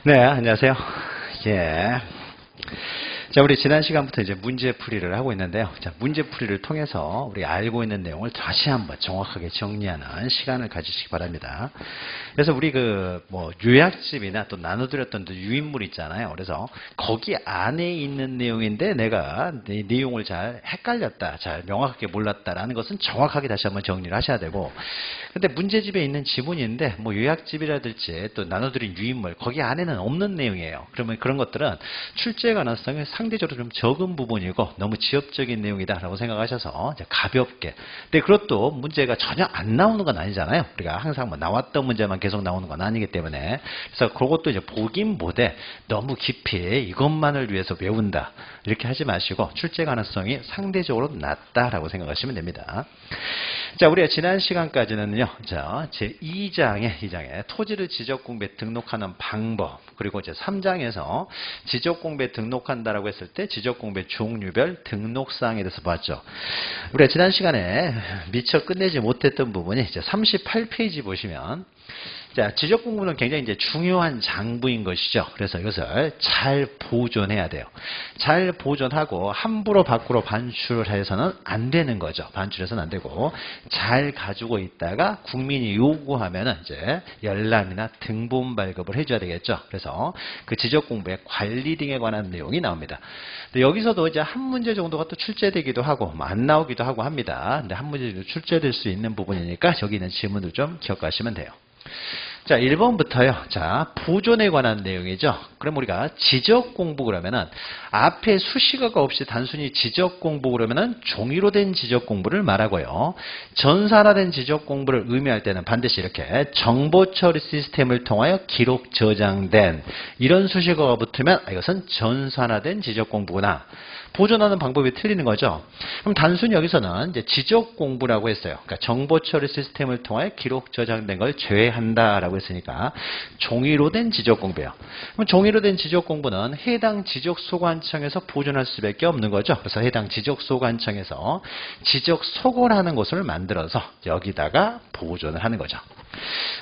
네, 안녕하세요. 예. 자, 우리 지난 시간부터 이제 문제풀이를 하고 있는데요. 자, 문제풀이를 통해서 우리 알고 있는 내용을 다시 한번 정확하게 정리하는 시간을 가지시기 바랍니다. 그래서 우리 요약집이나 또 나눠드렸던 또 유인물 있잖아요. 그래서 거기 안에 있는 내용인데 내가 내 내용을 잘 헷갈렸다, 잘 명확하게 몰랐다라는 것은 정확하게 다시 한번 정리를 하셔야 되고, 근데 문제집에 있는 지문인데 요약집이라든지 또 나눠드린 유인물 거기 안에는 없는 내용이에요. 그러면 그런 것들은 출제 가능성이 상대적으로 좀 적은 부분이고 너무 지엽적인 내용이다라고 생각하셔서 가볍게. 근데 그것도 문제가 전혀 안 나오는 건 아니잖아요. 우리가 항상 나왔던 문제만 계속 나오는 건 아니기 때문에. 그래서 그것도 이제 보긴 보되 너무 깊이 이것만을 위해서 외운다 이렇게 하지 마시고 출제 가능성이 상대적으로 낮다라고 생각하시면 됩니다. 자, 우리가 지난 시간까지는요, 자, 제2장에 토지를 지적공부에 등록하는 방법, 그리고 이제 3장에서 지적공부에 등록한다라고 했을 때 지적공부의 종류별 등록사항에 대해서 봤죠. 우리가 지난 시간에 미처 끝내지 못했던 부분이 이제 38페이지 보시면, 자, 지적공부는 굉장히 이제 중요한 장부인 것이죠. 그래서 이것을 잘 보존해야 돼요. 잘 보존하고 함부로 밖으로 반출을 해서는 안 되는 거죠. 반출해서는 안 되고 잘 가지고 있다가 국민이 요구하면은 이제 열람이나 등본 발급을 해줘야 되겠죠. 그래서 그 지적공부의 관리 등에 관한 내용이 나옵니다. 근데 여기서도 이제 한 문제 정도가 또 출제되기도 하고 안 나오기도 하고 합니다. 근데 한 문제 정도 출제될 수 있는 부분이니까 여기 있는 질문을 좀 기억하시면 돼요. 자, 1번부터요. 자, 보존에 관한 내용이죠. 그럼 우리가 지적 공부 그러면은 앞에 수식어가 없이 단순히 지적 공부 그러면은 종이로 된 지적 공부를 말하고요. 전산화된 지적 공부를 의미할 때는 반드시 이렇게 정보 처리 시스템을 통하여 기록 저장된 이런 수식어가 붙으면 이것은 전산화된 지적 공부구나. 보존하는 방법이 틀리는 거죠. 그럼 단순히 여기서는 이제 지적 공부라고 했어요. 그러니까 정보 처리 시스템을 통해 기록 저장된 걸 제외한다라고 했으니까 종이로 된 지적 공부예요. 그럼 종이로 된 지적 공부는 해당 지적 소관청에서 보존할 수밖에 없는 거죠. 그래서 해당 지적 소관청에서 지적 소고라는 곳을 만들어서 여기다가 보존을 하는 거죠.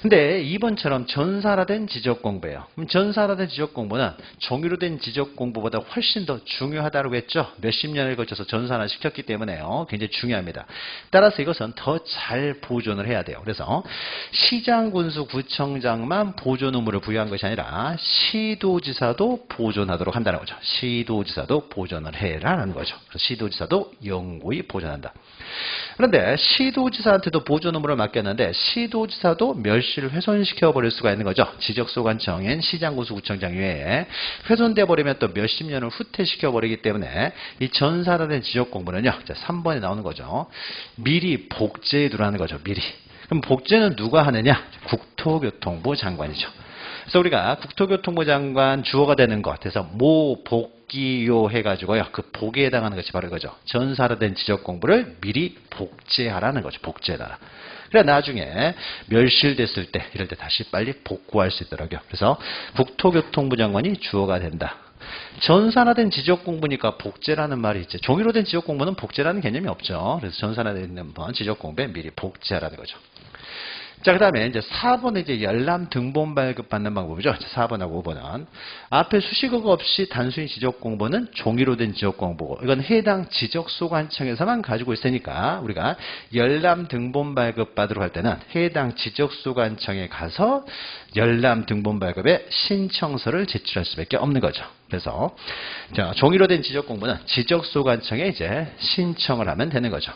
근데 2번처럼 전산화된 지적 공부예요. 그럼 전산화된 지적 공부는 종이로 된 지적 공부보다 훨씬 더 중요하다고 했죠. 몇십 년을 거쳐서 전산화 시켰기 때문에요. 굉장히 중요합니다. 따라서 이것은 더 잘 보존을 해야 돼요. 그래서 시장, 군수, 구청장만 보존 의무를 부여한 것이 아니라 시도지사도 보존하도록 한다는 거죠. 시도지사도 보존을 해라라는 거죠. 그래서 시도지사도 영구히 보존한다. 그런데 시도지사한테도 보존 의무를 맡겼는데 시도지사도 멸실을 훼손시켜 버릴 수가 있는 거죠. 지적소관청인 시장군수 구청장 외에 훼손돼 버리면 또 몇십 년을 후퇴시켜 버리기 때문에 이 전산화된 지적공부는요. 자, 3번에 나오는 거죠. 미리 복제해 두라는 거죠. 미리. 그럼 복제는 누가 하느냐? 국토교통부 장관이죠. 그래서 우리가 국토교통부 장관 주어가 되는 것, 그래서 모복기요 해가지고요. 그 복에 해당하는 것이 바로 이거죠. 전산화된 지적 공부를 미리 복제하라는 거죠. 복제해라. 그래 나중에 멸실됐을 때, 이럴 때 다시 빨리 복구할 수 있더라고요. 그래서 국토교통부 장관이 주어가 된다. 전산화된 지적 공부니까 복제라는 말이 있죠. 종이로 된 지적 공부는 복제라는 개념이 없죠. 그래서 전산화된 지적 공부에 미리 복제하라는 거죠. 자, 그 다음에 이제 4번은 이제 열람 등본 발급 받는 방법이죠. 4번하고 5번은. 앞에 수식어가 없이 단순히 지적 공부는 종이로 된 지적 공부고, 이건 해당 지적소관청에서만 가지고 있으니까 우리가 열람 등본 발급 받으러 갈 때는 해당 지적소관청에 가서 열람 등본 발급에 신청서를 제출할 수밖에 없는 거죠. 그래서 자, 종이로 된 지적 공부는 지적소관청에 이제 신청을 하면 되는 거죠.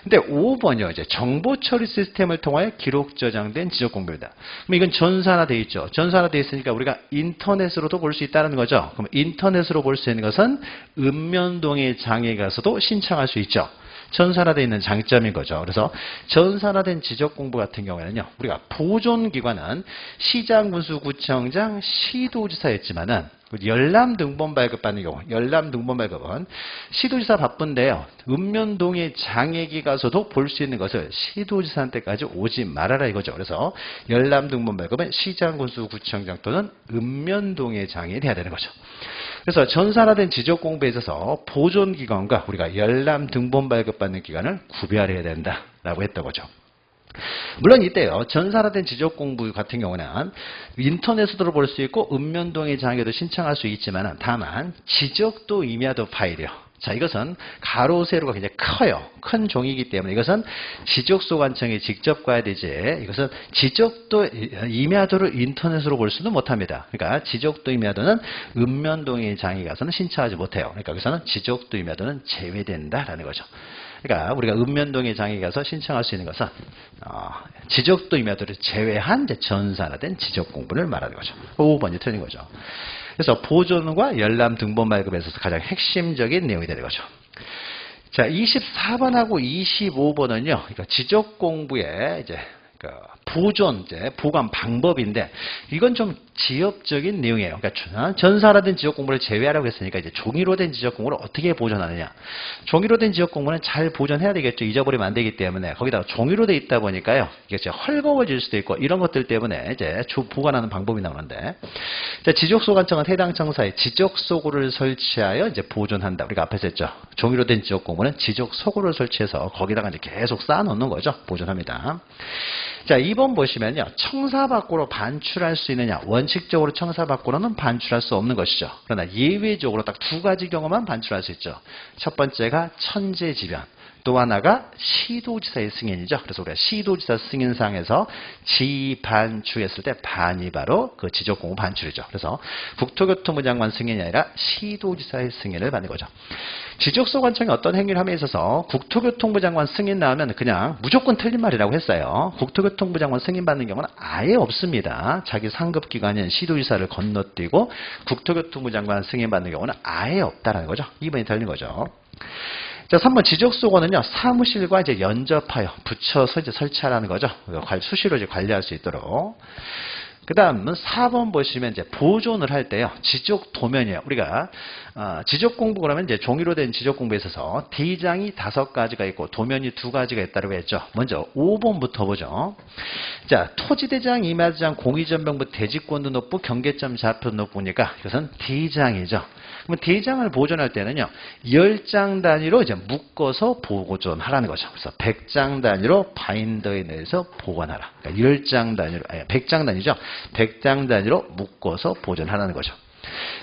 근데 5번이요. 이제 정보 처리 시스템을 통하여 기록 저장된 지적 공부입니다. 그럼 이건 전산화되어 있죠. 전산화되어 있으니까 우리가 인터넷으로도 볼 수 있다는 거죠. 그럼 인터넷으로 볼 수 있는 것은 읍면동의 장에 가서도 신청할 수 있죠. 전산화되어 있는 장점인 거죠. 그래서 전산화된 지적 공부 같은 경우에는요. 우리가 보존기관은 시장, 군수, 구청장, 시도지사였지만은 열람 등본 발급받는 경우, 열람 등본 발급은 시도지사 바쁜데요. 읍면동의 장애기 가서도 볼 수 있는 것을 시도지사한테까지 오지 말아라 이거죠. 그래서 열람 등본 발급은 시장, 군수, 구청장 또는 읍면동의 장애에 해야 되는 거죠. 그래서 전산화된 지적 공부에 있어서 보존 기관과 우리가 열람 등본 발급받는 기관을 구별해야 된다라고 했던 거죠. 물론 이때요. 전산화된 지적 공부 같은 경우는 인터넷으로 볼 수 있고 읍면동의 장애도 신청할 수 있지만 다만 지적도 임야도 파일이요. 자, 이것은 가로 세로가 굉장히 커요. 큰 종이기 때문에 이것은 지적소관청에 직접 가야 되지. 이것은 지적도 임야도를 인터넷으로 볼 수는 못합니다. 그러니까 지적도 임야도는 읍면동의 장애 가서는 신청하지 못해요. 그러니까 여기서는 지적도 임야도는 제외된다라는 거죠. 그러니까 우리가 읍면동의 장에 가서 신청할 수 있는 것은 지적도 임야도를 제외한 이제 전산화된 지적 공부를 말하는 거죠. 5번이 틀린 거죠. 그래서 보존과 열람 등본 발급에 있어서 가장 핵심적인 내용이 되는 거죠. 자, 24번하고 25번은요. 그러니까 지적 공부의 이제 보존, 이제 보관 방법인데 이건 좀 지엽적인 내용이에요. 그러니까 전산화된 지적 공부를 제외하라고 했으니까 이제 종이로 된 지적 공부를 어떻게 보존하느냐. 종이로 된 지적 공부는 잘 보존해야 되겠죠. 잊어버리면 안 되기 때문에 거기다가 종이로 돼 있다 보니까요. 이게 진짜 헐거워질 수도 있고 이런 것들 때문에 이제 보관하는 방법이 나오는데 자, 지적소관청은 해당 청사에 지적소고를 설치하여 이제 보존한다. 우리가 앞에서 했죠. 종이로 된 지적 공부는 지적소고를 설치해서 거기다가 이제 계속 쌓아놓는 거죠. 보존합니다. 자, 2번 보시면요. 청사 밖으로 반출할 수 있느냐. 원칙적으로 청사 밖으로는 반출할 수 없는 것이죠. 그러나 예외적으로 딱 두 가지 경우만 반출할 수 있죠. 첫 번째가 천재지변. 또 하나가 시도지사의 승인이죠. 그래서 우리가 시도지사 승인상에서 지반추했을 때 반이 바로 그 지적공부 반출이죠. 그래서 국토교통부 장관 승인이 아니라 시도지사의 승인을 받는 거죠. 지적소관청이 어떤 행위를 함에 있어서 국토교통부 장관 승인 나오면 그냥 무조건 틀린 말이라고 했어요. 국토교통부 장관 승인 받는 경우는 아예 없습니다. 자기 상급기관인 시도지사를 건너뛰고 국토교통부 장관 승인 받는 경우는 아예 없다라는 거죠. 2번이 틀린 거죠. 자, 3번 지적소고는요, 사무실과 이제 연접하여 붙여서 이제 설치하라는 거죠. 수시로 이제 관리할 수 있도록. 그 다음은 4번 보시면 이제 보존을 할 때요, 지적 도면이에요. 우리가, 지적 공부 그러면 이제 종이로 된 지적 공부에 있어서 대장이 5가지가 있고 도면이 2가지가 있다고 했죠. 먼저 5번부터 보죠. 자, 토지대장, 임야대장, 공의전병부, 대지권등록부, 경계점 좌표 등록부니까 이것은 대장이죠. 그러면 대장을 보존할 때는요, 10장 단위로 이제 묶어서 보존하라는 거죠. 그래서 100장 단위로 바인더에 넣어서 보관하라. 그러니까 10장 단위로, 100장 단위죠. 100장 단위로 묶어서 보존하라는 거죠.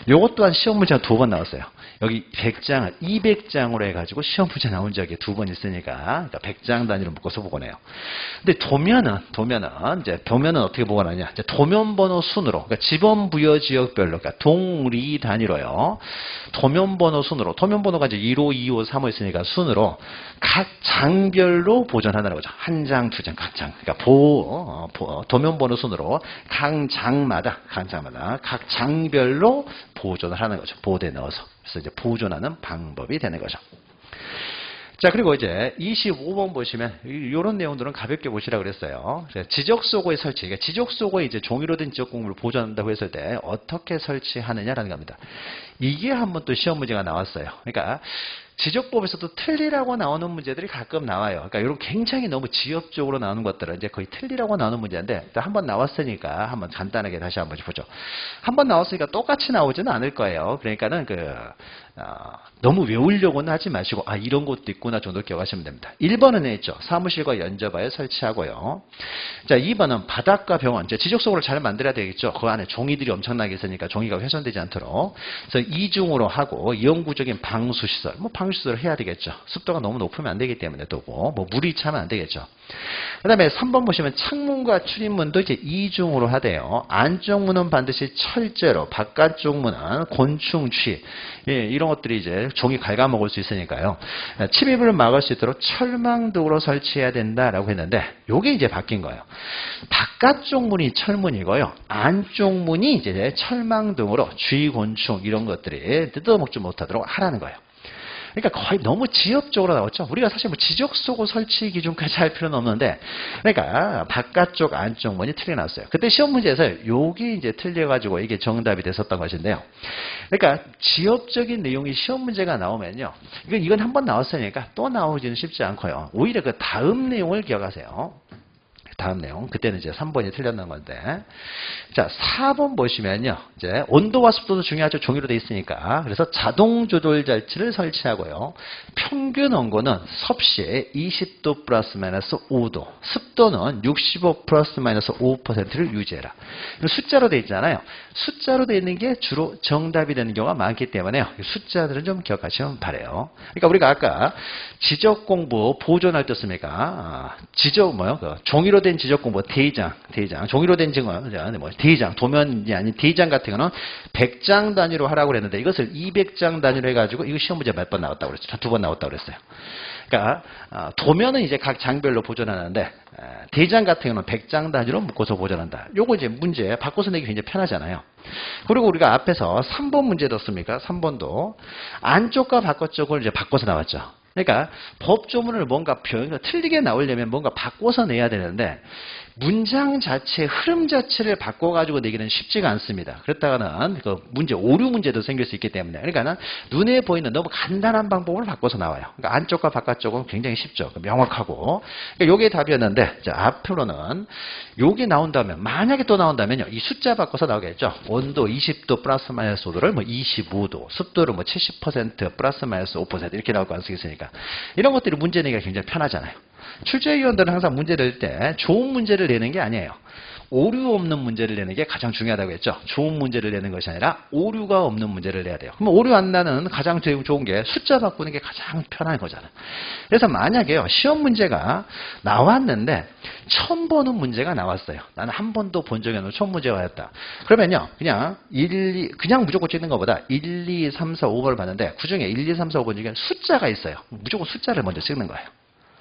요것 또한 시험 문제가 2번 나왔어요. 여기 100장을 200장으로 해가지고 시험 문제 나온 적이 2번 있으니까, 그러니까 100장 단위로 묶어서 보관해요. 근데 도면은 이제 도면은 어떻게 보관하냐? 이제 도면 번호 순으로, 그러니까 지번 부여 지역별로, 그러니까 동리 단위로요. 도면 번호 순으로, 도면 번호가 이제 1호, 2호, 3호 있으니까 순으로 각 장별로 보존한다는 거죠. 한 장, 2장, 각 장. 그러니까 도면 번호 순으로 각 장마다 각 장별로 보존을 하는 거죠. 보호대에 넣어서. 그래서 이제 보존하는 방법이 되는 거죠. 자, 그리고 이제 25번 보시면 이런 내용들은 가볍게 보시라고 그랬어요. 지적소고의 설치. 그러니까 지적소고에 이제 종이로 된 지적 공부를 보존한다고 했을 때 어떻게 설치하느냐라는 겁니다. 이게 한번 또 시험 문제가 나왔어요. 그러니까 지적법에서도 틀리라고 나오는 문제들이 가끔 나와요. 그러니까 이런 굉장히 너무 지엽적으로 나오는 것들은 이제 거의 틀리라고 나오는 문제인데, 한번 나왔으니까 한번 간단하게 다시 한번 보죠. 한번 나왔으니까 똑같이 나오지는 않을 거예요. 그러니까는 너무 외우려고는 하지 마시고, 이런 것도 있구나 정도 기억하시면 됩니다. 1번은 했죠. 사무실과 연접하여 설치하고요. 자, 2번은 바닷가 병원. 이제 지적소고를 잘 만들어야 되겠죠. 그 안에 종이들이 엄청나게 있으니까 종이가 훼손되지 않도록. 그래서 이중으로 하고, 영구적인 방수시설. 방수시설을 해야 되겠죠. 습도가 너무 높으면 안 되기 때문에 또고, 물이 차면 안 되겠죠. 그 다음에 3번 보시면 창문과 출입문도 이제 이중으로 하대요. 안쪽 문은 반드시 철제로, 바깥쪽 문은 곤충 취. 이런 것들이 이제 종이 갉아먹을 수 있으니까요. 침입을 막을 수 있도록 철망등으로 설치해야 된다라고 했는데, 요게 이제 바뀐 거예요. 바깥쪽 문이 철문이고요. 안쪽 문이 이제 철망등으로 쥐, 곤충 이런 것들이 뜯어먹지 못하도록 하라는 거예요. 그러니까 거의 너무 지엽적으로 나왔죠. 우리가 사실 지적소고 설치 기준까지 할 필요는 없는데, 그러니까 바깥쪽 안쪽 문이 틀려 나왔어요. 그때 시험 문제에서 여기 이제 틀려가지고 이게 정답이 됐었던 것인데요. 그러니까 지엽적인 내용이 시험 문제가 나오면요, 이건 한번 나왔으니까 또 나오지는 쉽지 않고요. 오히려 그 다음 내용을 기억하세요. 다음 내용. 그때는 이제 3번이 틀렸는 건데. 자, 4번 보시면요. 이제 온도와 습도도 중요하죠. 종이로 돼 있으니까. 그래서 자동 조절 장치를 설치하고요. 평균 온도는 섭씨 20도 플러스 마이너스 5도. 습도는 65 플러스 마이너스 5%를 유지해라. 숫자로 돼 있잖아요. 숫자로 돼 있는 게 주로 정답이 되는 경우가 많기 때문에요. 숫자들은 좀 기억하시면 바래요. 그러니까 우리가 아까 지적 공부 보존할 때 씁니까? 종이로 된 지적 공부 대장, 종이로 된 증언, 대장, 도면이 아닌 대장 같은 거는 100장 단위로 하라고 그랬는데 이것을 200장 단위로 해가지고 이거 시험 문제 몇 번 나왔다고 그랬죠? 2번 나왔다고 그랬어요. 그러니까 도면은 이제 각 장별로 보존하는데 대장 같은 경우는 100장 단위로 묶어서 보존한다. 요거 이제 문제 바꿔서 내기 굉장히 편하잖아요. 그리고 우리가 앞에서 3번 문제 뒀습니까? 3번도 안쪽과 바깥쪽을 이제 바꿔서 나왔죠. 그러니까 법조문을 뭔가 틀리게 나오려면 뭔가 바꿔서 내야 되는데 문장 자체, 흐름 자체를 바꿔가지고 내기는 쉽지가 않습니다. 그랬다가는 그 문제, 오류 문제도 생길 수 있기 때문에. 그러니까는 눈에 보이는 너무 간단한 방법을 바꿔서 나와요. 그러니까 안쪽과 바깥쪽은 굉장히 쉽죠. 명확하고. 그러니까 요게 답이었는데, 자, 앞으로는 요게 나온다면, 만약에 또 나온다면요. 이 숫자 바꿔서 나오겠죠. 온도 20도 플러스 마이너스 5도를 뭐 25도, 습도를 뭐 70% 플러스 마이너스 5% 이렇게 나올 가능성이 있으니까. 이런 것들이 문제 내기가 굉장히 편하잖아요. 출제위원들은 항상 문제 낼 때 좋은 문제를 내는 게 아니에요. 오류 없는 문제를 내는 게 가장 중요하다고 했죠. 좋은 문제를 내는 것이 아니라 오류가 없는 문제를 내야 돼요. 그럼 오류 안 나는 가장 좋은 게 숫자 바꾸는 게 가장 편한 거잖아요. 그래서 만약에요. 시험 문제가 나왔는데 처음 보는 문제가 나왔어요. 나는 한 번도 본 적이 없는 처음 문제가 왔다. 그러면요. 그냥 무조건 찍는 것보다 1, 2, 3, 4, 5번을 봤는데 그중에 1, 2, 3, 4, 5번 중에 숫자가 있어요. 무조건 숫자를 먼저 찍는 거예요.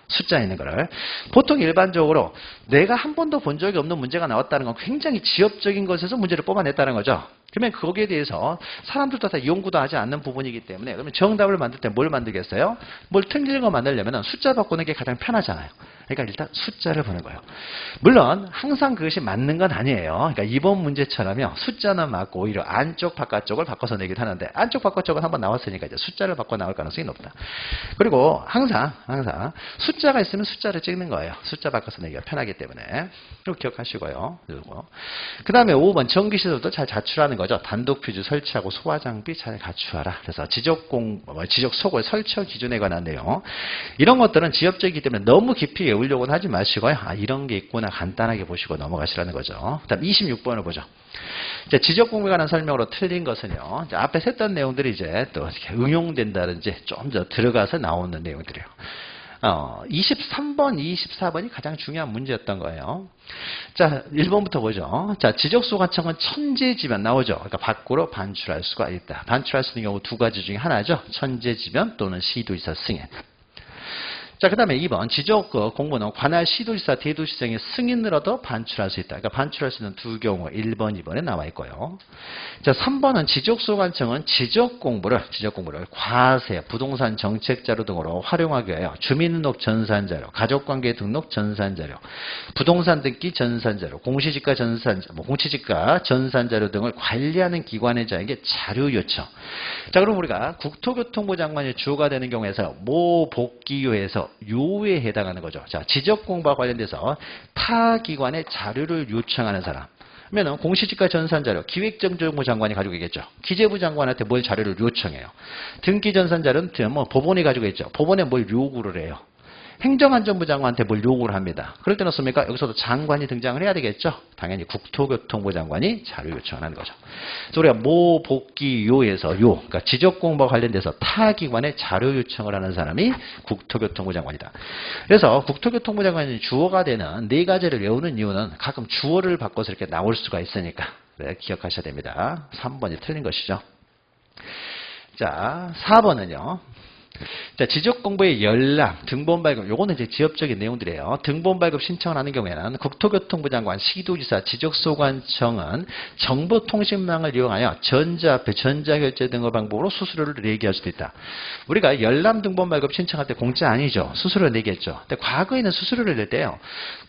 숫자 있는 거를. 보통 일반적으로 내가 한 번도 본 적이 없는 문제가 나왔다는 건 굉장히 지엽적인 것에서 문제를 뽑아냈다는 거죠. 그러면 거기에 대해서 사람들도 다 연구도 하지 않는 부분이기 때문에 그러면 정답을 만들 때 뭘 만들겠어요? 뭘 틀린 거 만들려면 숫자 바꾸는 게 가장 편하잖아요. 그러니까 일단 숫자를 보는 거예요. 물론 항상 그것이 맞는 건 아니에요. 그러니까 이번 문제처럼요. 숫자는 맞고 오히려 안쪽 바깥쪽을 바꿔서 내기도 하는데 안쪽 바깥쪽은 한번 나왔으니까 이제 숫자를 바꿔 나올 가능성이 높다. 그리고 항상 숫자가 있으면 숫자를 찍는 거예요. 숫자 바꿔서 내기가 편하기 때문에. 이거 기억하시고요. 그 다음에 5번 전기시설도 잘 자출하는 거죠. 단독 퓨즈 설치하고 소화 장비 잘 갖추어라. 그래서 지적 속을 설치 기준에 관한 내용. 이런 것들은 지엽적이기 때문에 너무 깊이 외우려고는 하지 마시고요. 이런 게 있구나 간단하게 보시고 넘어가시라는 거죠. 그 다음 26번을 보죠. 이제 지적 공부에 관한 설명으로 틀린 것은요. 이제 앞에 했던 내용들이 이제 또 이렇게 응용된다든지 좀 더 들어가서 나오는 내용들이에요. 23번, 24번이 가장 중요한 문제였던 거예요. 자, 1번부터 보죠. 자, 지적소관청은 천재지변 나오죠. 그러니까 밖으로 반출할 수가 있다. 반출할 수 있는 경우 두 가지 중에 하나죠. 천재지변 또는 시도지사 승인. 자, 그 다음에 2번 지적 공무는 관할 시도지사 대도시장의 승인으로도 반출할 수 있다. 그러니까 반출할 수 있는 두 경우 1번, 2번에 나와 있고요. 자, 3번은 지적소관청은 지적 공부를 과세, 부동산 정책자료 등으로 활용하기 위하여 주민등록 전산자료, 가족관계 등록 전산자료, 부동산 등기 전산자료, 공시지가 전산자료 등을 관리하는 기관의자에게 자료 요청. 자, 그럼 우리가 국토교통부 장관이 주어가 되는 경우에서 모 복기요에서 요에 해당하는 거죠. 자, 지적 공부와 관련돼서 타 기관의 자료를 요청하는 사람. 그러면 공시지가 전산자료, 기획정보부 장관이 가지고 있겠죠. 기재부 장관한테 뭘 자료를 요청해요. 등기 전산자료는 뭐 법원이 가지고 있죠. 법원에 뭘 요구를 해요. 행정안전부 장관한테 뭘 요구를 합니다. 그럴 때는 어떻습니까? 여기서도 장관이 등장을 해야 되겠죠. 당연히 국토교통부 장관이 자료 요청하는 거죠. 그래서 우리가 모 복기요에서 그러니까 지적공부와 관련돼서 타 기관에 자료 요청을 하는 사람이 국토교통부 장관이다. 그래서 국토교통부 장관이 주어가 되는 네 가지를 외우는 이유는 가끔 주어를 바꿔서 이렇게 나올 수가 있으니까 기억하셔야 됩니다. 3번이 틀린 것이죠. 자, 4번은요. 자, 지적공부의 열람, 등본 발급, 요거는 이제 지역적인 내용들이에요. 등본 발급 신청을 하는 경우에는 국토교통부 장관, 시도지사, 지적소관청은 정보통신망을 이용하여 전자화폐, 전자결제 등의 방법으로 수수료를 내게 할 수도 있다. 우리가 열람 등본 발급 신청할 때 공짜 아니죠. 수수료 내겠죠. 근데 과거에는 수수료를 낼 때요.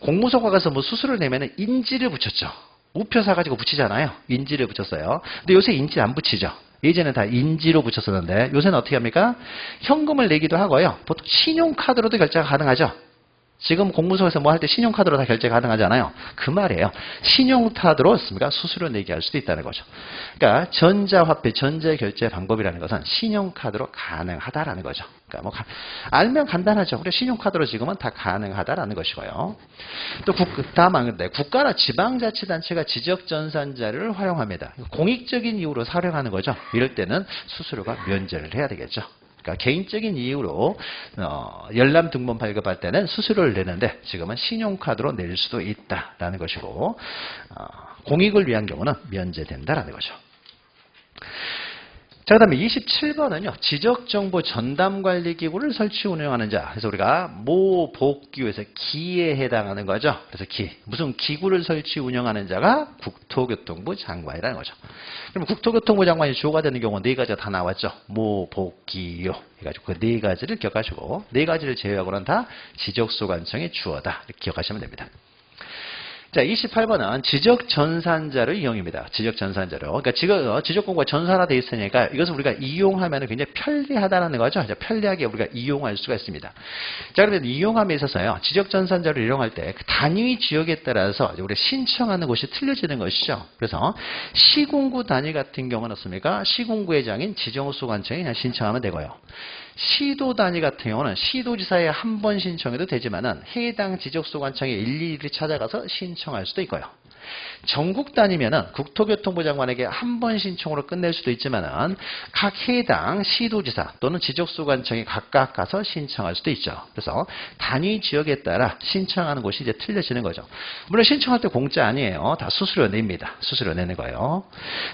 공무소가 가서 뭐 수수료를 내면은 인지를 붙였죠. 우표 사가지고 붙이잖아요. 인지를 붙였어요. 근데 요새 인지 안 붙이죠. 예전에 다 인지로 붙였었는데 요새는 어떻게 합니까? 현금을 내기도 하고요. 보통 신용카드로도 결제가 가능하죠. 지금 공무소에서 뭐 할 때 신용카드로 다 결제 가능하잖아요. 그 말이에요. 신용카드로 수수료 내게 할 수도 있다는 거죠. 그러니까 전자화폐, 전자결제 방법이라는 것은 신용카드로 가능하다라는 거죠. 그러니까 뭐 알면 간단하죠. 그래 신용카드로 지금은 다 가능하다라는 것이고요. 또 다만 국가나 지방자치단체가 지적전산자를 활용합니다. 공익적인 이유로 사용하는 거죠. 이럴 때는 수수료가 면제를 해야 되겠죠. 그러니까 개인적인 이유로 열람 등본 발급할 때는 수수료를 내는데 지금은 신용카드로 낼 수도 있다라는 것이고 공익을 위한 경우는 면제된다라는 거죠. 자, 그 다음에 27번은요. 지적정보 전담관리기구를 설치 운영하는 자. 그래서 우리가 모, 복, 기후에서 기에 해당하는 거죠. 그래서 기. 무슨 기구를 설치 운영하는 자가 국토교통부 장관이라는 거죠. 그럼 국토교통부 장관이 주어가 되는 경우 네 가지가 다 나왔죠. 모, 복, 기유. 해가지고 그 네 가지를 기억하시고 네 가지를 제외하고는 다 지적소관청의 주어다. 이렇게 기억하시면 됩니다. 자, 28번은 지적전산자를 이용입니다. 지적전산자로. 그러니까 지적공부가 전산화되어 있으니까 이것을 우리가 이용하면 굉장히 편리하다는 거죠. 편리하게 우리가 이용할 수가 있습니다. 자, 그러면 이용함에 있어서요. 지적전산자를 이용할 때 그 단위 지역에 따라서 우리가 신청하는 곳이 틀려지는 것이죠. 그래서 시군구 단위 같은 경우는 어떻습니까? 시군구회장인 지정소관청이 그냥 신청하면 되고요. 시도 단위 같은 경우는 시도지사에 한 번 신청해도 되지만은 해당 지적소관청에 일일이 찾아가서 신청할 수도 있고요. 전국 단위면은 국토교통부 장관에게 한 번 신청으로 끝낼 수도 있지만은 각 해당 시도지사 또는 지적소관청이 각각 가서 신청할 수도 있죠. 그래서 단위 지역에 따라 신청하는 곳이 이제 틀려지는 거죠. 물론 신청할 때 공짜 아니에요. 다 수수료 냅니다. 수수료 내는 거예요.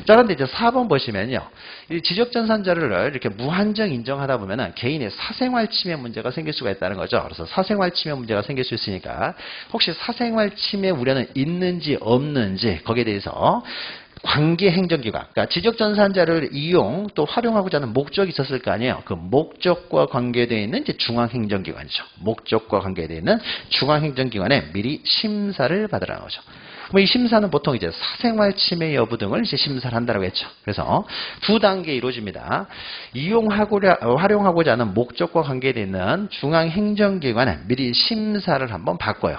자, 그런데 이제 4번 보시면요. 이 지적전산자를 이렇게 무한정 인정하다 보면은 개인의 사생활 침해 문제가 생길 수가 있다는 거죠. 그래서 사생활 침해 문제가 생길 수 있으니까 혹시 사생활 침해 우려는 있는지 없는지 거기에 대해서 관계행정기관, 그러니까 지적전산자를 이용 또 활용하고자 하는 목적이 있었을 거 아니에요. 그 목적과 관계되어 있는 이제 중앙행정기관이죠. 목적과 관계되어 있는 중앙행정기관에 미리 심사를 받으라는 거죠. 이 심사는 보통 이제 사생활 침해 여부 등을 이제 심사를 한다고 했죠. 그래서 두 단계 이루어집니다. 활용하고자 하는 목적과 관계되어 있는 중앙행정기관에 미리 심사를 한번 받고요.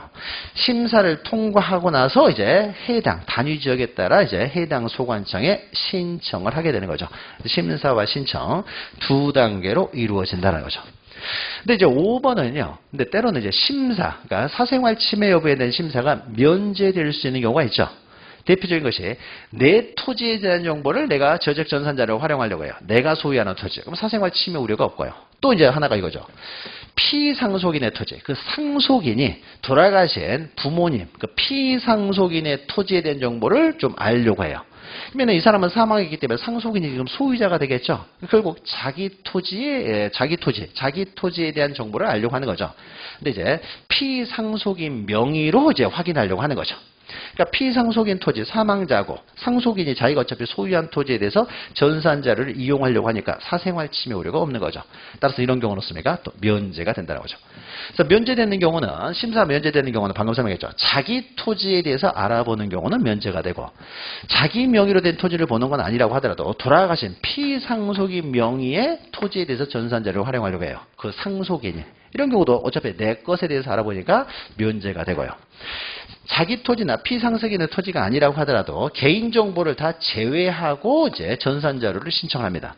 심사를 통과하고 나서 이제 해당 단위 지역에 따라 이제 해당 소관청에 신청을 하게 되는 거죠. 심사와 신청 두 단계로 이루어진다는 거죠. 근데 이제 5번은요. 근데 때로는 이제 심사, 그러니까 사생활 침해 여부에 대한 심사가 면제될 수 있는 경우가 있죠. 대표적인 것이 내 토지에 대한 정보를 내가 지적전산자로 활용하려고 해요. 내가 소유하는 토지. 그럼 사생활 침해 우려가 없고요. 또 이제 하나가 이거죠. 피상속인의 토지. 그 상속인이 돌아가신 부모님, 그 피상속인의 토지에 대한 정보를 좀 알려고 해요. 그러면 이 사람은 사망했기 때문에 상속인이 지금 소유자가 되겠죠. 결국 자기 토지에 대한 정보를 알려고 하는 거죠. 근데 이제 피상속인 명의로 이제 확인하려고 하는 거죠. 그러니까 피상속인 토지 사망자고 상속인이 자기가 어차피 소유한 토지에 대해서 전산자를 이용하려고 하니까 사생활 침해 우려가 없는 거죠. 따라서 이런 경우는 어떻습니까? 또 면제가 된다는 거죠. 그래서 면제되는 경우는 심사 면제되는 경우는 방금 설명했죠. 자기 토지에 대해서 알아보는 경우는 면제가 되고 자기 명의로 된 토지를 보는 건 아니라고 하더라도 돌아가신 피상속인 명의의 토지에 대해서 전산자를 활용하려고 해요. 그 상속인이. 이런 경우도 어차피 내 것에 대해서 알아보니까 면제가 되고요. 자기 토지나 피상속인의 토지가 아니라고 하더라도 개인정보를 다 제외하고 이제 전산자료를 신청합니다.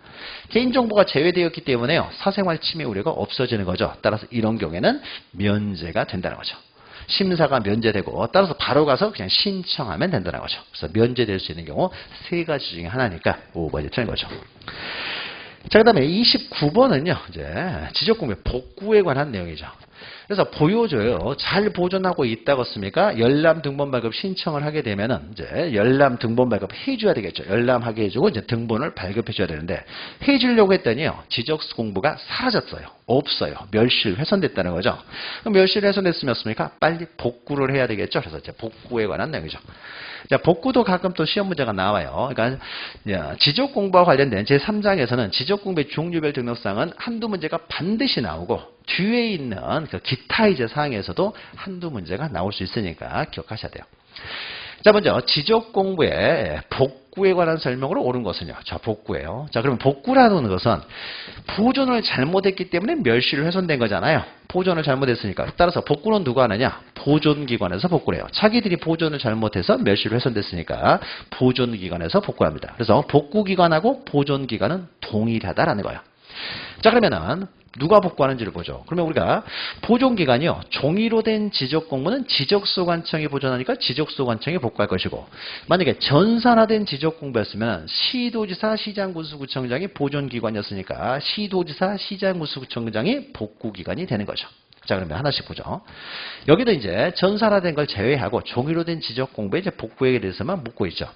개인정보가 제외되었기 때문에요. 사생활 침해 우려가 없어지는 거죠. 따라서 이런 경우에는 면제가 된다는 거죠. 심사가 면제되고 따라서 바로 가서 그냥 신청하면 된다는 거죠. 그래서 면제될 수 있는 경우 세 가지 중에 하나니까 5번이 틀린 거죠. 자, 그 다음에 29번은요, 이제 지적공부의 복구에 관한 내용이죠. 그래서 보여줘요. 잘 보존하고 있다고 씁니까? 열람 등본 발급 신청을 하게 되면은 이제 열람 등본 발급 해줘야 되겠죠. 열람하게 해주고 이제 등본을 발급해줘야 되는데 해주려고 했더니요. 지적 공부가 사라졌어요. 없어요. 멸실 훼손됐다는 거죠. 그럼 멸실 훼손됐으면 어떻습니까? 빨리 복구를 해야 되겠죠. 그래서 이제 복구에 관한 내용이죠. 자, 복구도 가끔 또 시험 문제가 나와요. 그러니까 지적 공부와 관련된 제3장에서는 지적 공부의 종류별 등록사항은 한두 문제가 반드시 나오고 뒤에 있는 그 기타 이제 사항에서도 한두 문제가 나올 수 있으니까 기억하셔야 돼요. 자, 먼저 지적 공부의 복구에 관한 설명으로 옳은 것은요. 자, 복구예요. 자, 그러면 복구라는 것은 보존을 잘못했기 때문에 멸실을 훼손된 거잖아요. 보존을 잘못했으니까. 따라서 복구는 누가 하느냐? 보존기관에서 복구를 해요. 자기들이 보존을 잘못해서 멸실을 훼손됐으니까 보존기관에서 복구합니다. 그래서 복구기관하고 보존기관은 동일하다라는 거예요. 자, 그러면은 누가 복구하는지를 보죠. 그러면 우리가 보존기관이요. 종이로 된 지적공부는 지적소관청이 보존하니까 지적소관청이 복구할 것이고, 만약에 전산화된 지적공부였으면 시도지사, 시장군수구청장이 보존기관이었으니까 시도지사, 시장군수구청장이 복구기관이 되는 거죠. 자, 그러면 하나씩 보죠. 여기도 이제 전산화된 걸 제외하고 종이로 된 지적공부에 이제 복구에 대해서만 묻고 있죠.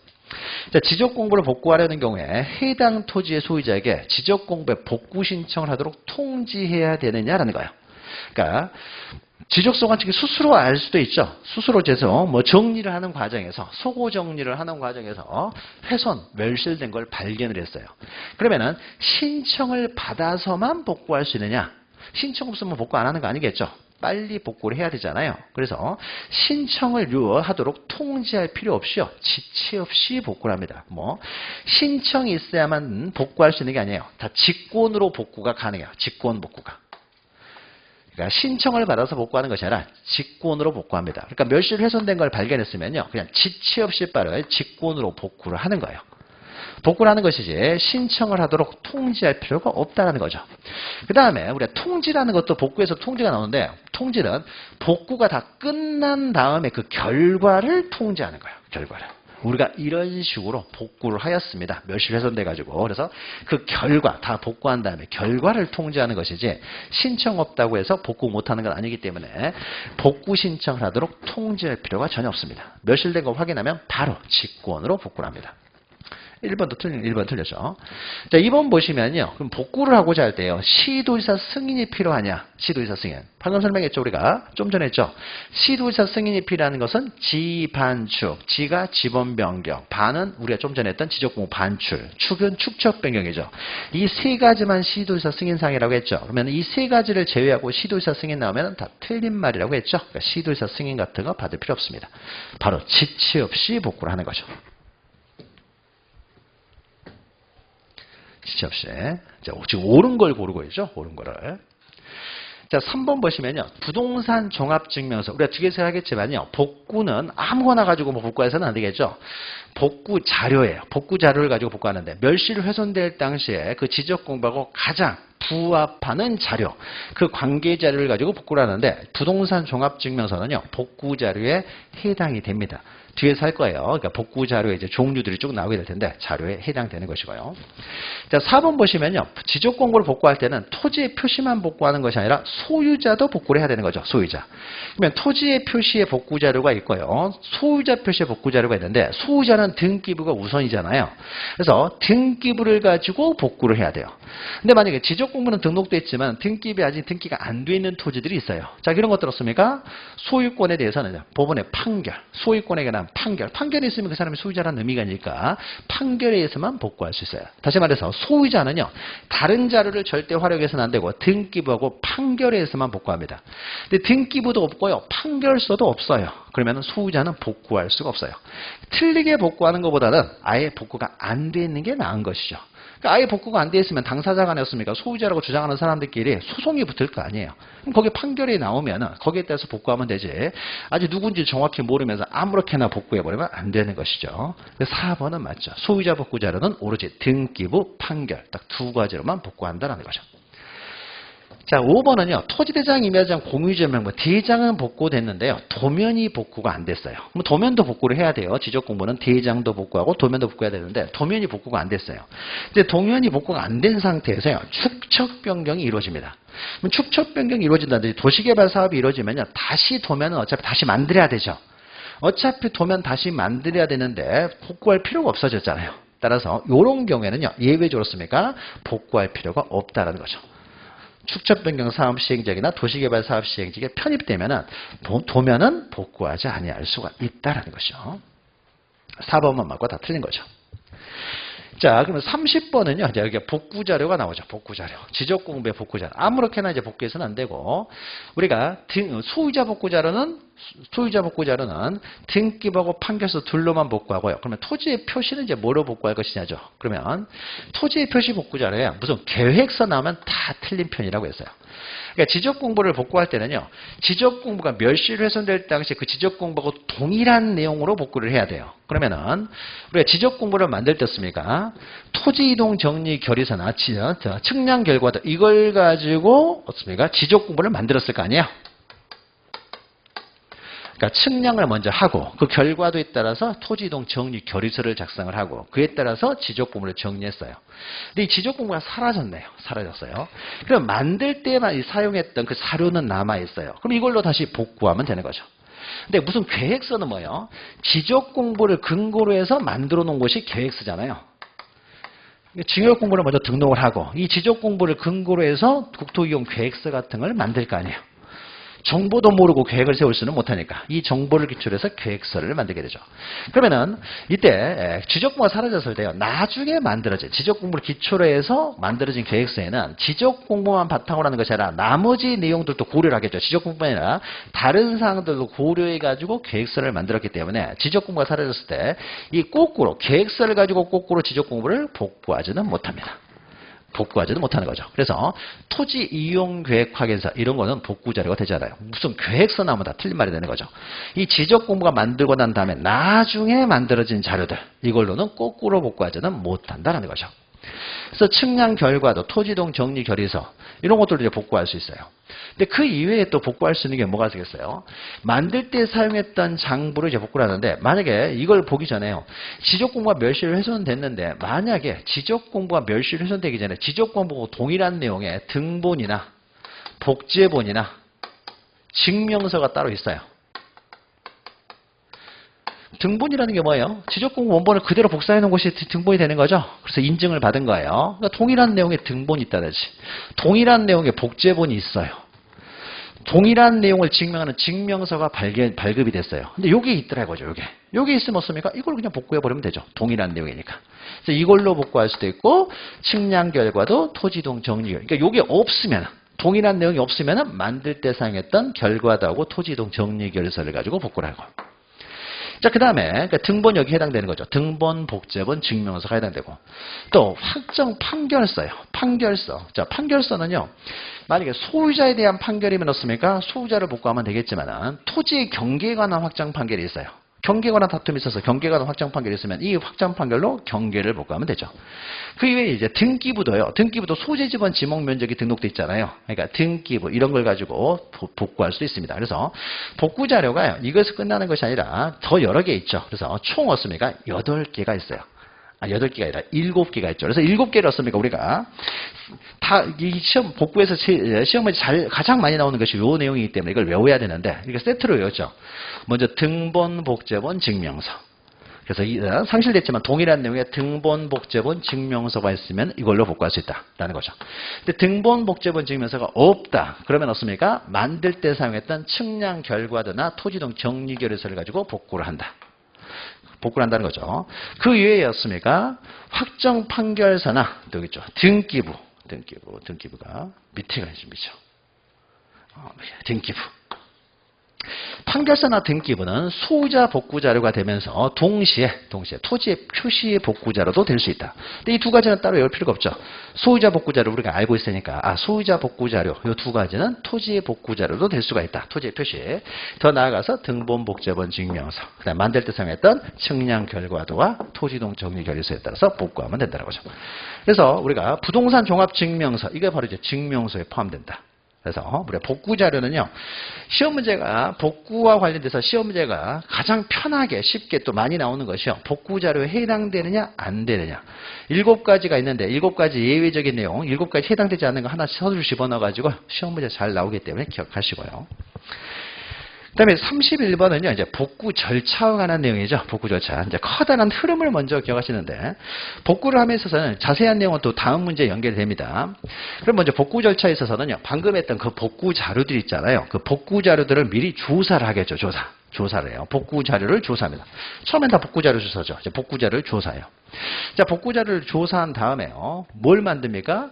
자, 지적공부를 복구하려는 경우에 해당 토지의 소유자에게 지적공부에 복구 신청을 하도록 통지해야 되느냐라는 거예요. 그러니까 지적소관 측이 스스로 알 수도 있죠. 스스로 재서 뭐 정리를 하는 과정에서, 소고 정리를 하는 과정에서 훼손, 멸실된 걸 발견을 했어요. 그러면은 신청을 받아서만 복구할 수 있느냐? 신청 없으면 복구 안 하는 거 아니겠죠? 빨리 복구를 해야 되잖아요. 그래서 신청을 하도록 통지할 필요 없이요. 지체 없이 복구를 합니다. 뭐 신청이 있어야만 복구할 수 있는 게 아니에요. 다 직권으로 복구가 가능해요. 직권 복구가. 그러니까 신청을 받아서 복구하는 것이 아니라 직권으로 복구합니다. 그러니까 멸실 훼손된 걸 발견했으면요. 그냥 지체 없이 빠르게 직권으로 복구를 하는 거예요. 복구를 하는 것이지 신청을 하도록 통지할 필요가 없다는 거죠. 그 다음에 우리가 통지라는 것도 복구에서 통지가 나오는데, 통지는 복구가 다 끝난 다음에 그 결과를 통지하는 거예요. 결과를. 우리가 이런 식으로 복구를 하였습니다. 멸실 훼손돼 가지고. 그래서 그 결과 다 복구한 다음에 결과를 통지하는 것이지 신청 없다고 해서 복구 못하는 건 아니기 때문에 복구 신청을 하도록 통지할 필요가 전혀 없습니다. 멸실된 거 확인하면 바로 직권으로 복구를 합니다. 1번도 틀린, 1번 틀렸죠. 자, 2번 보시면요. 그럼 복구를 하고자 할 때요. 시도지사 승인이 필요하냐? 시도지사 승인. 방금 설명했죠, 우리가. 좀 전에 했죠. 시도지사 승인이 필요한 것은 지반축. 지가 지번 변경. 반은 우리가 좀 전에 했던 지적공부 반출. 축은 축척 변경이죠. 이 세 가지만 시도지사 승인사항이라고 했죠. 그러면 이 세 가지를 제외하고 시도지사 승인 나오면 다 틀린 말이라고 했죠. 그러니까 시도지사 승인 같은 거 받을 필요 없습니다. 바로 지체 없이 복구를 하는 거죠. 지체 없이. 자, 지금 옳은 걸 고르고 있죠? 옳은 거를. 자, 3번 보시면요. 부동산 종합증명서. 우리가 두 개서 하겠지만요. 복구는 아무거나 가지고 뭐 복구해서는 안 되겠죠. 복구 자료예요. 복구 자료를 가지고 복구하는데 멸실 훼손될 당시에 그 지적 공부하고 가장 부합하는 자료, 그 관계 자료를 가지고 복구를 하는데 부동산 종합증명서는요. 복구 자료에 해당이 됩니다. 뒤에서 할 거예요. 그러니까 복구 자료의 이제 종류들이 쭉 나오게 될 텐데 자료에 해당되는 것이고요. 자, 4번 보시면요. 지적 공부를 복구할 때는 토지의 표시만 복구하는 것이 아니라 소유자도 복구를 해야 되는 거죠. 소유자. 그러면 토지의 표시에 복구 자료가 있고요. 소유자 표시에 복구 자료가 있는데 소유자는 등기부가 우선이잖아요. 그래서 등기부를 가지고 복구를 해야 돼요. 근데 만약에 지적 공부는 등록돼 있지만 등기부에 아직 등기가 안 돼 있는 토지들이 있어요. 자, 이런 것들 어떻습니까? 소유권에 대해서는 법원의 판결, 소유권에 관한 판결이 있으면 그 사람이 소유자라는 의미가 아니니까 판결에 의해서만 복구할 수 있어요. 다시 말해서 소유자는요. 다른 자료를 절대 활용해서는 안 되고 등기부하고 판결에 의해서만 복구합니다. 근데 등기부도 없고요. 판결서도 없어요. 그러면 소유자는 복구할 수가 없어요. 틀리게 복구하는 것보다는 아예 복구가 안 돼 있는 게 나은 것이죠. 그러니까 아예 복구가 안 돼 있으면 당사자가 아니었습니까? 소유자라고 주장하는 사람들끼리 소송이 붙을 거 아니에요. 그럼 거기 판결이 나오면 거기에 따라서 복구하면 되지. 아직 누군지 정확히 모르면서 아무렇게나 복구해버리면 안 되는 것이죠. 4번은 맞죠. 소유자 복구 자료는 오로지 등기부, 판결 딱 두 가지로만 복구한다는 거죠. 자, 5번은요. 토지대장, 임야대장, 공유지명, 대장은 복구됐는데요. 도면이 복구가 안 됐어요. 그럼 도면도 복구를 해야 돼요. 지적공부는 대장도 복구하고 도면도 복구해야 되는데 도면이 복구가 안 됐어요. 근데 도면이 복구가 안 된 상태에서요. 축척 변경이 이루어집니다. 그럼 축척 변경이 이루어진다든지 도시개발 사업이 이루어지면요. 다시 도면은 어차피 다시 만들어야 되죠. 어차피 도면 다시 만들어야 되는데 복구할 필요가 없어졌잖아요. 따라서 이런 경우에는요. 예외적으로 습니까? 복구할 필요가 없다는 거죠. 축척 변경 사업 시행자이나 도시개발 사업 시행지에 편입되면은 도면은 복구하지 아니할 수가 있다라는 것이죠. 4번만 맞고 다 틀린 거죠. 자, 그러면 30번은요. 이제 여기 복구 자료가 나오죠. 복구 자료. 지적 공부의 복구 자료. 아무렇게나 이제 복구해서는 안 되고 우리가 소유자 복구 자료는 소유자 복구 자료는 등기부하고 판결서 둘로만 복구하고요. 그러면 토지의 표시는 이제 뭐로 복구할 것이냐죠. 그러면 토지의 표시 복구 자료에 무슨 계획서 나오면 다 틀린 편이라고 했어요. 그러니까 지적공부를 복구할 때는요. 지적공부가 멸실 훼손될 당시 그 지적공부하고 동일한 내용으로 복구를 해야 돼요. 그러면은 우리가 지적공부를 만들 때 씁니까? 토지이동 정리 결의서나 측량 결과도 이걸 가지고 어떻습니까? 지적공부를 만들었을 거 아니에요. 그러니까 측량을 먼저 하고 그 결과도에 따라서 토지이동 정리 결의서를 작성을 하고 그에 따라서 지적공부를 정리했어요. 근데 이 지적공부가 사라졌네요. 사라졌어요. 그럼 만들 때만 사용했던 그 사료는 남아있어요. 그럼 이걸로 다시 복구하면 되는 거죠. 근데 무슨 계획서는 뭐예요? 지적공부를 근거로 해서 만들어 놓은 것이 계획서잖아요. 증여공부를 먼저 등록을 하고 이 지적공부를 근거로 해서 국토이용 계획서 같은 걸 만들 거 아니에요. 정보도 모르고 계획을 세울 수는 못하니까 이 정보를 기초로 해서 계획서를 만들게 되죠. 그러면은 이때 지적공부가 사라졌을 때요. 나중에 만들어진 지적공부를 기초로 해서 만들어진 계획서에는 지적공부만 바탕으로 하는 것이 아니라 나머지 내용들도 고려를 하겠죠. 지적공부가 아니라 다른 사항들도 고려해가지고 계획서를 만들었기 때문에 지적공부가 사라졌을 때 이 거꾸로 계획서를 가지고 거꾸로 지적공부를 복구하지는 못합니다. 복구하지도 못하는 거죠. 그래서 토지 이용 계획 확인서 이런 거는 복구 자료가 되지 않아요. 무슨 계획서 나오면 다 틀린 말이 되는 거죠. 이 지적 공부가 만들고 난 다음에 나중에 만들어진 자료들 이걸로는 거꾸로 복구하지는 못한다는 거죠. 그래서 측량 결과도 토지이동 정리 결의서 이런 것들도 이제 복구할 수 있어요. 근데 그 이외에 또 복구할 수 있는 게 뭐가 있겠어요? 만들 때 사용했던 장부를 이제 복구를 하는데 만약에 이걸 보기 전에요. 지적공부가 멸실 훼손됐는데 만약에 지적공부가 멸실 훼손되기 전에 지적공부하고 동일한 내용의 등본이나 복제본이나 증명서가 따로 있어요. 등본이라는 게 뭐예요? 지적공부 원본을 그대로 복사해 놓은 것이 등본이 되는 거죠. 그래서 인증을 받은 거예요. 그러니까 동일한 내용의 등본이 있다든지 동일한 내용의 복제본이 있어요. 동일한 내용을 증명하는 증명서가 발급이 됐어요. 근데 요게 있더라고요. 요게 있으면 어떻습니까? 이걸 그냥 복구해 버리면 되죠. 동일한 내용이니까. 그래서 이걸로 복구할 수도 있고 측량 결과도 토지이동 정리. 그러니까 요게 없으면 동일한 내용이 없으면 만들 때 사용했던 결과도하고 토지이동 정리 결의서를 가지고 복구를 하고. 자, 그 다음에 그러니까 등본 여기 해당되는 거죠. 등본, 복제본, 증명서가 해당되고 또 확정 판결서예요. 판결서. 자, 판결서는요. 만약에 소유자에 대한 판결이면 어떻습니까? 소유자를 복구하면 되겠지만 토지의 경계에 관한 확정 판결이 있어요. 경계에 관한 다툼이 있어서 경계에 관한 확정 판결이 있으면 이 확정 판결로 경계를 복구하면 되죠. 그 이외에 이제 등기부도요. 등기부도 소재 지번 지목 면적이 등록돼 있잖아요. 그러니까 등기부 이런 걸 가지고 복구할 수도 있습니다. 그래서 복구 자료가 이것에서 끝나는 것이 아니라 더 여러 개 있죠. 그래서 총 어떻습니까? 8개가 있어요. 8개가 아니라 7개가 있죠. 그래서 7개를 어떻습니까? 우리가 다 이 시험 복구에서 시험에 가장 많이 나오는 것이 요 내용이기 때문에 이걸 외워야 되는데 이렇게 세트로 외웠죠. 먼저 등본, 복제본, 증명서. 그래서 상실됐지만 동일한 내용의 등본, 복제본, 증명서가 있으면 이걸로 복구할 수 있다라는 거죠. 근데 등본, 복제본, 증명서가 없다. 그러면 어떻습니까? 만들 때 사용했던 측량 결과도나 토지이동 정리 결의서를 가지고 복구를 한다. 복구를 한다는 거죠. 그 이외에였습니까? 확정 판결서나 또 있죠. 등기부가 밑에가 있죠. 등기부. 판결서나 등기부는 소유자 복구 자료가 되면서 동시에 토지의 표시 복구 자료도 될 수 있다. 근데 이 두 가지는 따로 외울 필요가 없죠. 소유자 복구 자료 우리가 알고 있으니까 소유자 복구 자료 이 두 가지는 토지의 복구 자료도 될 수가 있다. 토지의 표시. 더 나아가서 등본, 복제본, 증명서. 그다음 만들 때 사용했던 측량 결과도와 토지이동 정리 결의서에 따라서 복구하면 된다는 거죠. 그래서 우리가 부동산 종합 증명서 이게 바로 이제 증명서에 포함된다. 그래서 우리가 복구 자료는요. 시험 문제가 복구와 관련돼서 시험 문제가 가장 편하게 쉽게 또 많이 나오는 것이요. 복구 자료에 해당되느냐 안 되느냐. 7가지가 있는데 7가지 예외적인 내용 7가지 해당되지 않는 거 하나 서술 집어넣어 가지고 시험 문제 잘 나오기 때문에 기억하시고요. 그다음에 31번은요. 이제 복구 절차와 관한 내용이죠. 복구 절차. 이제 커다란 흐름을 먼저 기억하시는데 복구를 함에 있어서는 자세한 내용은 또 다음 문제에 연결됩니다. 그럼 먼저 복구 절차에 있어서는요. 방금 했던 그 복구 자료들 있잖아요. 그 복구 자료들을 미리 조사를 하겠죠. 조사를 해요. 복구 자료를 조사합니다. 처음엔 다 복구 자료 조사죠. 이제 복구 자료를 조사해요. 자, 복구 자료를 조사한 다음에요. 뭘 만듭니까?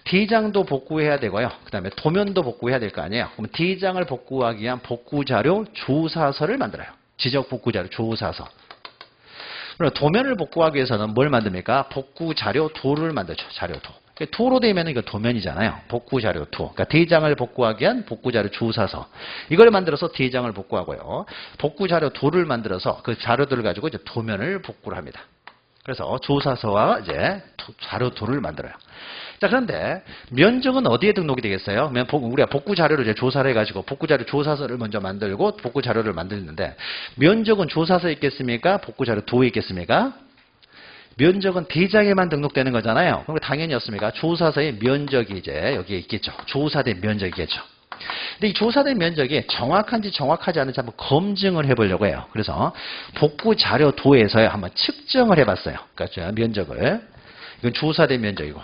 D장도 복구해야 되고요. 그 다음에 도면도 복구해야 될 거 아니에요. 그럼 D장을 복구하기 위한 복구 자료 조사서를 만들어요. 지적 복구 자료 조사서. 그럼 도면을 복구하기 위해서는 뭘 만듭니까? 복구 자료 도를 만들죠. 자료 도. 도로 되면 이거 도면이잖아요. 복구 자료 도. 그러니까 D장을 복구하기 위한 복구 자료 조사서. 이걸 만들어서 D장을 복구하고요. 복구 자료 도를 만들어서 그 자료들을 가지고 이제 도면을 복구를 합니다. 그래서 조사서와 이제 자료 도를 만들어요. 자, 그런데 면적은 어디에 등록이 되겠어요? 우리가 복구 자료를 이제 조사를 해가지고 복구 자료 조사서를 먼저 만들고 복구 자료를 만드는데 면적은 조사서에 있겠습니까? 복구 자료 도에 있겠습니까? 면적은 D장에만 등록되는 거잖아요. 그럼 당연히였습니까? 조사서의 면적이 이제 여기에 있겠죠. 조사된 면적이겠죠. 근데 이 조사된 면적이 정확한지 정확하지 않은지 한번 검증을 해보려고 해요. 그래서 복구 자료 도에서 한번 측정을 해봤어요. 그러니까 면적을. 이건 조사된 면적이고.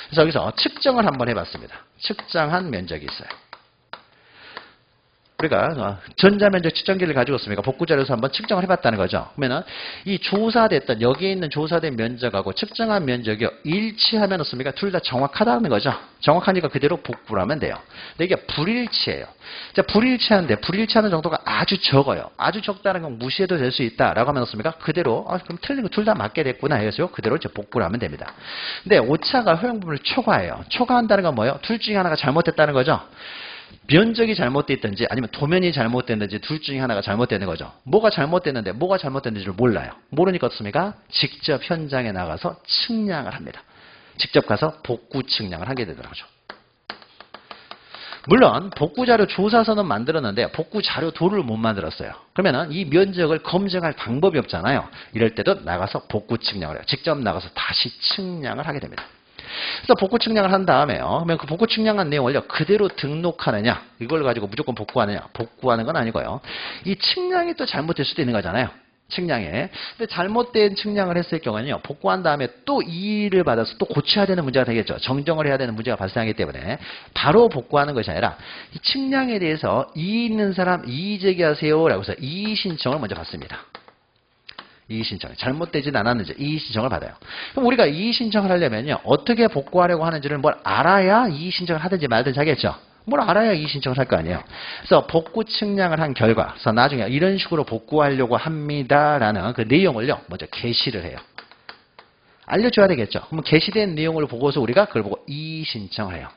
그래서 여기서 측정을 한번 해봤습니다. 측정한 면적이 있어요. 우리가 전자면적 측정기를 가지고 있으니까 복구 자료에서 한번 측정을 해봤다는 거죠. 그러면은 이 조사됐던 여기에 있는 조사된 면적하고 측정한 면적이 일치하면 어떻습니까? 둘 다 정확하다는 거죠. 정확하니까 그대로 복구를 하면 돼요. 근데 이게 불일치해요. 자, 불일치하는데 불일치하는 정도가 아주 적어요. 아주 적다는 건 무시해도 될 수 있다라고 하면 어떻습니까? 그대로 그럼 틀린 거 둘 다 맞게 됐구나 해서 그대로 이제 복구를 하면 됩니다. 근데 오차가 허용부분을 초과해요. 초과한다는 건 뭐예요? 둘 중에 하나가 잘못됐다는 거죠. 면적이 잘못됐든지 아니면 도면이 잘못됐는지 둘 중에 하나가 잘못되는 거죠. 뭐가 잘못됐는데 뭐가 잘못됐는지를 몰라요. 모르니까 어떻습니까? 직접 현장에 나가서 측량을 합니다. 직접 가서 복구 측량을 하게 되더라고요. 물론 복구 자료 조사서는 만들었는데 복구 자료 도를 못 만들었어요. 그러면은 이 면적을 검증할 방법이 없잖아요. 이럴 때도 나가서 복구 측량을 해요. 직접 나가서 다시 측량을 하게 됩니다. 그래서 복구 측량을 한 다음에요. 그러면 그 복구 측량한 내용을 그대로 등록하느냐, 이걸 가지고 무조건 복구하느냐, 복구하는 건 아니고요. 이 측량이 또 잘못될 수도 있는 거잖아요. 측량에. 근데 잘못된 측량을 했을 경우는요, 복구한 다음에 또 이의를 받아서 또 고쳐야 되는 문제가 되겠죠. 정정을 해야 되는 문제가 발생하기 때문에 바로 복구하는 것이 아니라 이 측량에 대해서 이의 있는 사람 이의 제기하세요 라고 해서 이의 신청을 먼저 받습니다. 이의 신청. 잘못되진 않았는지 이의 신청을 받아요. 그럼 우리가 이의 신청을 하려면요, 어떻게 복구하려고 하는지를 뭘 알아야 이의 신청을 하든지 말든지 하겠죠. 뭘 알아야 이의 신청을 할 거 아니에요. 그래서 복구 측량을 한 결과, 그래서 나중에 이런 식으로 복구하려고 합니다라는 그 내용을요, 먼저 게시를 해요. 알려줘야 되겠죠. 그럼 게시된 내용을 보고서 우리가 그걸 보고 이의 신청을 해요.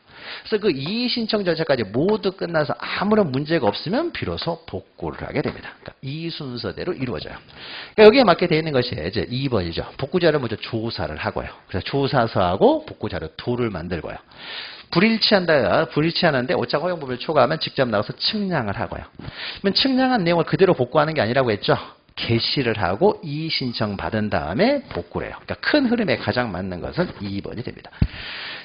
그래서 그 이의 신청 절차까지 모두 끝나서 아무런 문제가 없으면 비로소 복구를 하게 됩니다. 그러니까 이 순서대로 이루어져요. 그러니까 여기에 맞게 되어 있는 것이 이제 2번이죠. 복구 자료를 먼저 조사를 하고요. 그래서 조사서하고 복구 자료 도를 만들고요. 불일치하는데 오차 허용 부분을 초과하면 직접 나가서 측량을 하고요. 그러면 측량한 내용을 그대로 복구하는 게 아니라고 했죠. 게시를 하고 이의 신청 받은 다음에 복구를 해요. 그러니까 큰 흐름에 가장 맞는 것은 2번이 됩니다.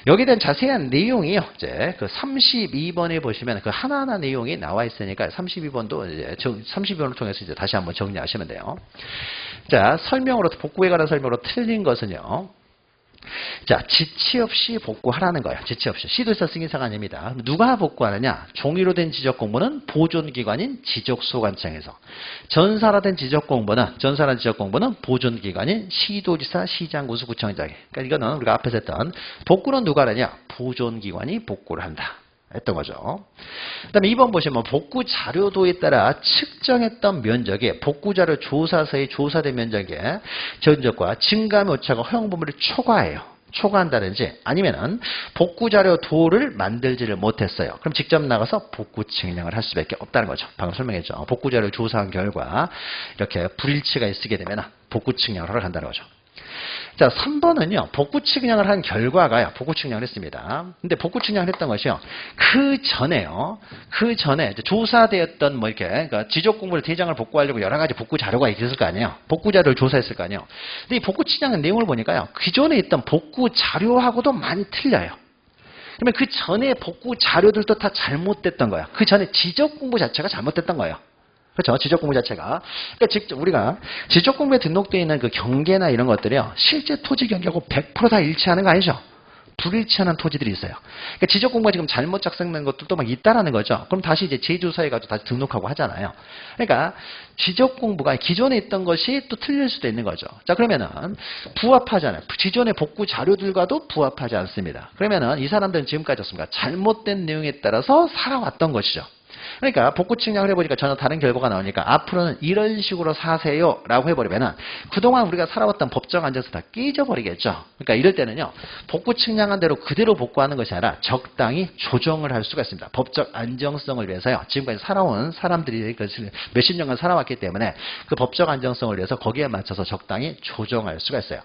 여기에 대한 자세한 내용이요. 이제 그 32번에 보시면 그 하나하나 내용이 나와 있으니까 32번도 이제 32번을 통해서 이제 다시 한번 정리하시면 돼요. 자, 설명으로 복구에 관한 설명으로 틀린 것은요. 자, 지치 없이 복구하라는 거예요. 지치 없이. 시도에서 승인사가 아닙니다. 누가 복구하느냐? 종이로 된 지적공부는 보존기관인 지적소관청에서, 전사라된 지적공부는 보존기관인 시도지사, 시장, 군수구청장에. 그러니까 이거는 우리가 앞에서 했던 복구는 누가 하느냐? 보존기관이 복구를 한다. 했던 거죠. 그 다음에 2번 보시면 복구 자료도에 따라 측정했던 면적에 복구 자료 조사서의 조사된 면적의 전적과 증감의 오차가 허용 범위를 초과해요. 초과한다든지 아니면은 복구 자료 도를 만들지를 못했어요. 그럼 직접 나가서 복구 측량을 할 수밖에 없다는 거죠. 방금 설명했죠. 복구 자료를 조사한 결과 이렇게 불일치가 있게 되면 복구 측량을 하러 간다는 거죠. 자, 3번은요, 복구 측량을 한 결과가요, 복구 측량을 했습니다. 근데 복구 측량을 했던 것이요, 그 전에 이제 조사되었던 그러니까 지적 공부를 대장을 복구하려고 여러 가지 복구 자료가 있을 거 아니에요. 복구 자료를 조사했을 거 아니에요. 근데 이 복구 측량의 내용을 보니까요, 기존에 있던 복구 자료하고도 많이 틀려요. 그러면 그 전에 복구 자료들도 다 잘못됐던 거예요. 그 전에 지적 공부 자체가 잘못됐던 거예요. 그렇죠. 지적공부 자체가. 그러니까 우리가 지적공부에 등록되어 있는 그 경계나 이런 것들이요, 실제 토지 경계하고 100% 다 일치하는 거 아니죠. 불일치하는 토지들이 있어요. 그러니까 지적공부가 지금 잘못 작성된 것들도 막 있다라는 거죠. 그럼 다시 이제 제조사에 가서 다시 등록하고 하잖아요. 그러니까 지적공부가 기존에 있던 것이 또 틀릴 수도 있는 거죠. 자, 그러면은 부합하잖아요. 기존의 복구 자료들과도 부합하지 않습니다. 그러면은 이 사람들은 지금까지 어떻습니까? 잘못된 내용에 따라서 살아왔던 것이죠. 그러니까 복구 측량을 해보니까 전혀 다른 결과가 나오니까 앞으로는 이런 식으로 사세요 라고 해버리면은 그동안 우리가 살아왔던 법적 안정성 다 깨져버리겠죠. 그러니까 이럴 때는요, 복구 측량한 대로 그대로 복구하는 것이 아니라 적당히 조정을 할 수가 있습니다. 법적 안정성을 위해서요, 지금까지 살아온 사람들이 몇십 년간 살아왔기 때문에 그 법적 안정성을 위해서 거기에 맞춰서 적당히 조정할 수가 있어요.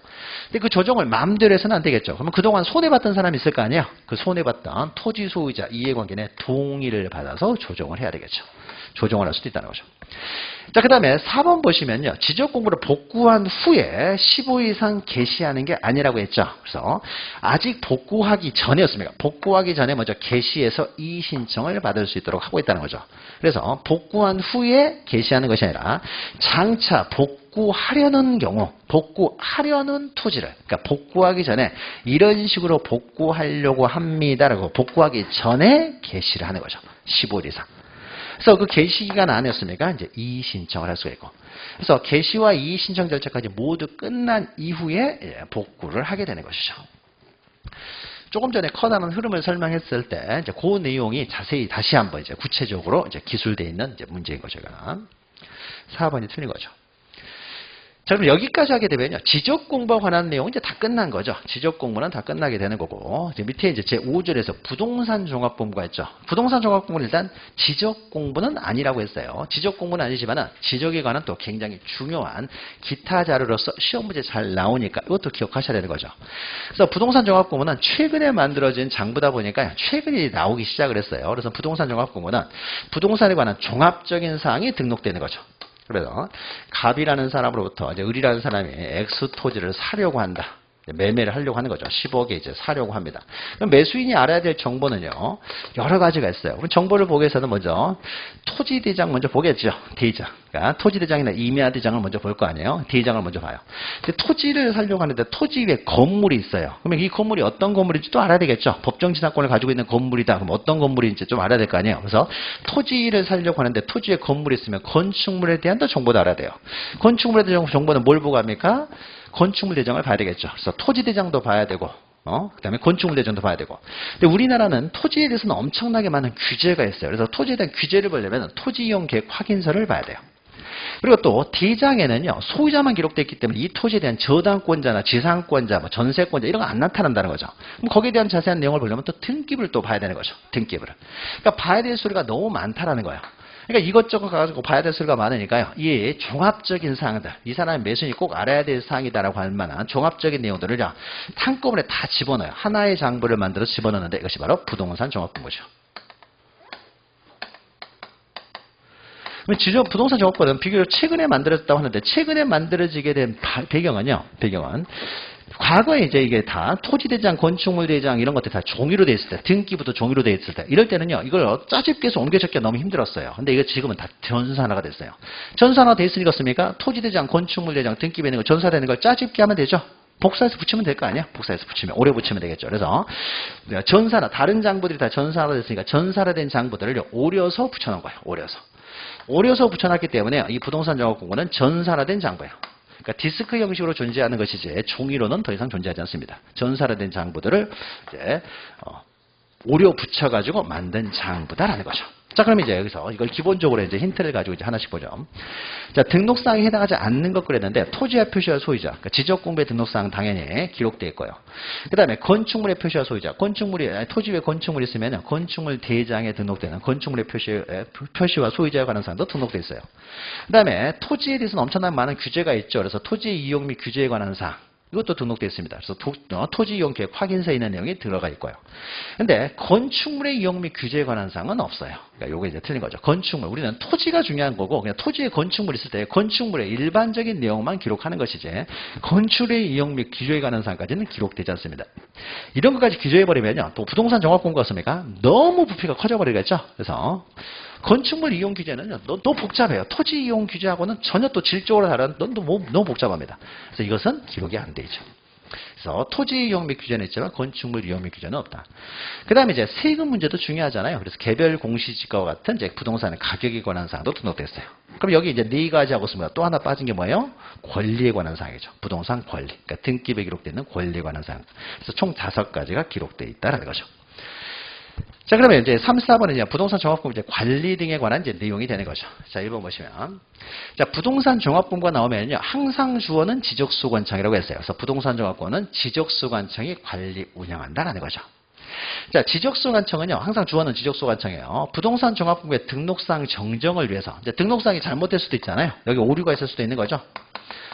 근데 그 조정을 마음대로 해서는 안 되겠죠. 그러면 그동안 손해봤던 사람이 있을 거 아니에요. 그 손해봤던 토지 소유자 이해관계의 동의를 받아서 조정을 해야 되겠죠. 조정을 할 수도 있다는 거죠. 자, 그 다음에 4번 보시면요, 지적공부를 복구한 후에 15일 이상 개시하는 게 아니라고 했죠. 그래서 아직 복구하기 전이었습니다. 복구하기 전에 먼저 개시해서 이의 신청을 받을 수 있도록 하고 있다는 거죠. 그래서 복구한 후에 개시하는 것이 아니라 장차 복구하려는 경우, 복구하려는 토지를, 그러니까 복구하기 전에 이런 식으로 복구하려고 합니다라고 복구하기 전에 개시를 하는 거죠. 15일 이상. 그래서 그 개시 기간 안이었으니까 이제 이의 신청을 할 수가 있고, 그래서 개시와 이의 신청 절차까지 모두 끝난 이후에 복구를 하게 되는 것이죠. 조금 전에 커다란 흐름을 설명했을 때 이제 그 내용이 자세히 다시 한번 이제 구체적으로 이제 기술되어 있는 이제 문제인 거죠. 4번이 틀린 거죠. 자, 그럼 여기까지 하게 되면요, 지적 공부와 관한 내용은 이제 다 끝난 거죠. 지적 공부는 다 끝나게 되는 거고, 이제 밑에 이제 제 5절에서 부동산 종합본부가 있죠. 부동산 종합본부는 일단 지적 공부는 아니라고 했어요. 지적 공부는 아니지만은 지적에 관한 또 굉장히 중요한 기타 자료로서 시험 문제 잘 나오니까 이것도 기억하셔야 되는 거죠. 그래서 부동산 종합본부는 최근에 만들어진 장부다 보니까 최근에 나오기 시작을 했어요. 그래서 부동산 종합본부는 부동산에 관한 종합적인 사항이 등록되는 거죠. 그래서 갑이라는 사람으로부터 이제 을이라는 사람이 X 토지를 사려고 한다. 매매를 하려고 하는 거죠. 10억에 이제 사려고 합니다. 그럼 매수인이 알아야 될 정보는요, 여러 가지가 있어요. 그럼 정보를 보기 위해서는 먼저 토지대장 먼저 보겠죠. 대장. 그러니까 토지대장이나 임야대장을 먼저 볼 거 아니에요. 대장을 먼저 봐요. 근데 토지를 사려고 하는데 토지 위에 건물이 있어요. 그러면 이 건물이 어떤 건물인지 또 알아야 되겠죠. 법정지상권을 가지고 있는 건물이다. 그럼 어떤 건물인지 좀 알아야 될 거 아니에요. 그래서 토지를 사려고 하는데 토지에 건물이 있으면 건축물에 대한 정보도 알아야 돼요. 건축물에 대한 정보는 뭘 보고 합니까? 건축물 대장을 봐야 되겠죠. 그래서 토지 대장도 봐야 되고, 그 다음에 건축물 대장도 봐야 되고. 근데 우리나라는 토지에 대해서는 엄청나게 많은 규제가 있어요. 그래서 토지에 대한 규제를 보려면 토지 이용 계획 확인서를 봐야 돼요. 그리고 또 대장에는요, 소유자만 기록되어 있기 때문에 이 토지에 대한 저당권자나 지상권자, 뭐 전세권자 이런 거 안 나타난다는 거죠. 그럼 거기에 대한 자세한 내용을 보려면 또 등기부를 또 봐야 되는 거죠. 등기부를. 그러니까 봐야 될 소리가 너무 많다라는 거예요. 그러니까 이것저것 가지고 봐야 될 소리가 많으니까요, 이 종합적인 사항들, 이 사람의 매수인이 꼭 알아야 될 사항이다라고 할 만한 종합적인 내용들을요, 한꺼번에 다 집어넣어요. 하나의 장부를 만들어서 집어넣는데 이것이 바로 부동산 종합본부죠. 부동산 종합본부는 비교적 최근에 만들어졌다고 하는데, 최근에 만들어지게 된 배경은 과거에 이제 이게 다 토지대장, 건축물대장 이런 것들 다 종이로 돼 있을 때, 등기부도 종이로 돼 있을 때, 이럴 때는요, 이걸 짜집기해서 옮겨적기가 너무 힘들었어요. 근데 이거 지금은 다 전산화가 됐어요. 전산화가 돼 있으니까 습니까? 토지대장, 건축물대장, 등기부에 있는 거 전산되는 걸 짜집기 하면 되죠. 복사해서 붙이면 될 거 아니야? 복사해서 붙이면, 오래 붙이면 되겠죠. 그래서 전산화, 다른 장부들이 다 전산화가 됐으니까 전산화된 장부들을 오려서 붙여놓은 거예요. 오려서 붙여놨기 때문에 이 부동산 종합공부는 전산화된 장부예요. 그러니까 디스크 형식으로 존재하는 것이지 종이로는 더 이상 존재하지 않습니다. 전산화된 장부들을 이제 오려 붙여가지고 만든 장부다라는 거죠. 자, 그럼 이제 여기서 이걸 기본적으로 이제 힌트를 가지고 이제 하나씩 보죠. 자, 등록사항에 해당하지 않는 것 그랬는데, 토지와 표시와 소유자, 그러니까 지적공부의 등록사항 당연히 기록되어 있고요. 그 다음에 건축물의 표시와 소유자, 토지 위에 건축물이 있으면 건축물 대장에 등록되는 건축물의 표시와 소유자에 관한 사항도 등록되어 있어요. 그 다음에 토지에 대해서는 엄청난 많은 규제가 있죠. 그래서 토지 이용 및 규제에 관한 사항, 이것도 등록되어 있습니다. 그래서 토지 이용 계획 확인서에 있는 내용이 들어가 있고요. 근데 건축물의 이용 및 규제에 관한 사항은 없어요. 그러니까 요게 이제 틀린 거죠. 건축물, 우리는 토지가 중요한 거고, 그냥 토지에 건축물이 있을 때 건축물의 일반적인 내용만 기록하는 것이지, 건축의 이용 및 규제에 관한 사항까지는 기록되지 않습니다. 이런 것까지 규제해버리면요, 또 부동산 종합공부가 없습니까? 너무 부피가 커져버리겠죠. 그래서 건축물 이용 규제는 너무 복잡해요. 토지 이용 규제하고는 전혀 또 질적으로 다른, 너무 복잡합니다. 그래서 이것은 기록이 안 되죠. 그래서 토지 이용 및 규제는 있지만 건축물 이용 및 규제는 없다. 그 다음에 이제 세금 문제도 중요하잖아요. 그래서 개별 공시지가와 같은 이제 부동산의 가격에 관한 사항도 등록됐어요. 그럼 여기 이제 네 가지 하고 있습니다. 또 하나 빠진 게 뭐예요? 권리에 관한 사항이죠. 부동산 권리. 그러니까 등기부에 기록되어 있는 권리에 관한 사항. 그래서 총 5가지가 기록되어 있다라는 거죠. 자, 그러면 이제 3, 4번은 이제 부동산 종합공부 이제 관리 등에 관한 이제 내용이 되는 거죠. 자, 1번 보시면. 자, 부동산 종합공부가 나오면요. 항상 주어는 지적소관청이라고 했어요. 그래서 부동산 종합공부는 지적소관청이 관리 운영한다라는 거죠. 자, 지적소관청은요. 항상 주어는 지적소관청이에요. 부동산 종합공부의 등록상 정정을 위해서. 이제 등록상이 잘못될 수도 있잖아요. 여기 오류가 있을 수도 있는 거죠.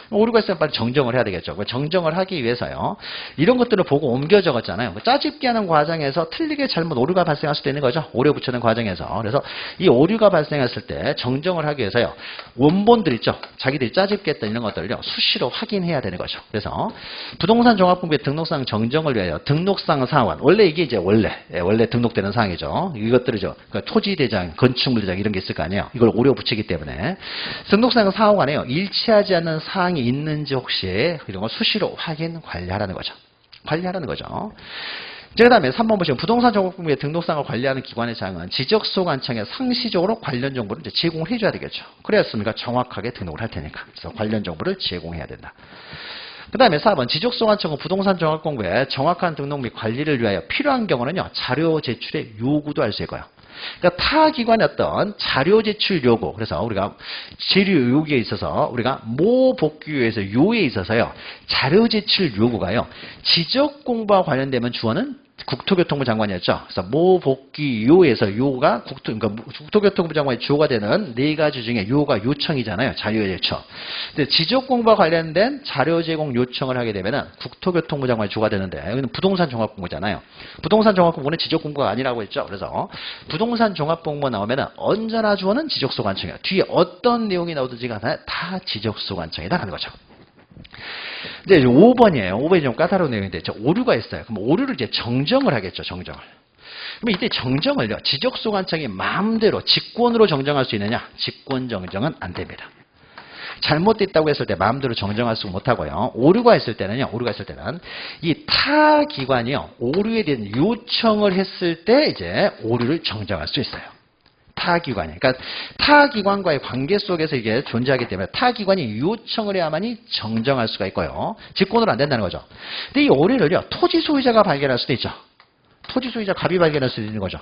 오류가 있으면 빨리 정정을 해야 되겠죠. 정정을 하기 위해서요. 이런 것들을 보고 옮겨 적었잖아요. 짜집기 하는 과정에서 틀리게 잘못 오류가 발생할 수도 있는 거죠. 오류 붙이는 과정에서. 그래서 이 오류가 발생했을 때 정정을 하기 위해서요. 원본들 있죠. 자기들이 짜집기 했던 이런 것들을요. 수시로 확인해야 되는 거죠. 그래서 부동산 종합공부의 등록상 정정을 위하여 등록상 사원. 원래 이게 이제 원래 등록되는 사항이죠. 이것들이죠. 그러니까 토지대장, 건축물대장 이런 게 있을 거 아니에요. 이걸 오류 붙이기 때문에. 등록상 사원에요. 일치하지 않는 사항이 있는지 혹시 이런 거 수시로 확인 관리하라는 거죠. 관리하라는 거죠. 그 다음에 3번 보시면 부동산 종합공부의 등록상을 관리하는 기관의 장은 지적소관청에 상시적으로 관련 정보를 이제 제공을 해줘야 되겠죠. 그래야습니까 정확하게 등록을 할 테니까. 그래서 관련 정보를 제공해야 된다. 그 다음에 4번 지적소관청은 부동산 종합공부의 정확한 등록 및 관리를 위하여 필요한 경우는요. 자료 제출의 요구도 할 수 있고요. 그러니까 타 기관의 어떤 자료 제출 요구. 그래서 우리가 재료 요구에 있어서 우리가 모 복귀에서 요에 있어서요. 자료 제출 요구가요. 지적 공부와 관련되면 주어는 국토교통부 장관이었죠. 그래서 모 복귀 요에서 요가 그러니까 국토교통부 장관의 주어가 되는 네 가지 중에 요가 요청이잖아요. 자료 제출. 근데 지적 공부와 관련된 자료 제공 요청을 하게 되면은 국토교통부 장관의 주어가 되는데 여기는 부동산 종합공부잖아요. 부동산 종합공부는 지적 공부가 아니라고 했죠. 그래서 부동산 종합공부 나오면은 언제나 주어는 지적소관청이에요. 뒤에 어떤 내용이 나오든지 간에 다 지적소관청이다라는 거죠. 이제 5번이에요. 5번이 좀 까다로운 내용인데, 오류가 있어요. 그럼 오류를 이제 정정을 하겠죠, 정정을. 그럼 이때 정정을요, 지적소관청이 마음대로 직권으로 정정할 수 있느냐? 직권 정정은 안 됩니다. 잘못됐다고 했을 때 마음대로 정정할 수 못하고요. 오류가 있을 때는 이 타 기관이요, 오류에 대한 요청을 했을 때 이제 오류를 정정할 수 있어요. 타 기관이. 그러니까 타 기관과의 관계 속에서 이게 존재하기 때문에 타 기관이 요청을 해야만이 정정할 수가 있고요. 직권으로 안 된다는 거죠. 근데 이 오류를요, 토지 소유자가 발견할 수도 있죠. 토지 소유자 갑이 발견할 수도 있는 거죠.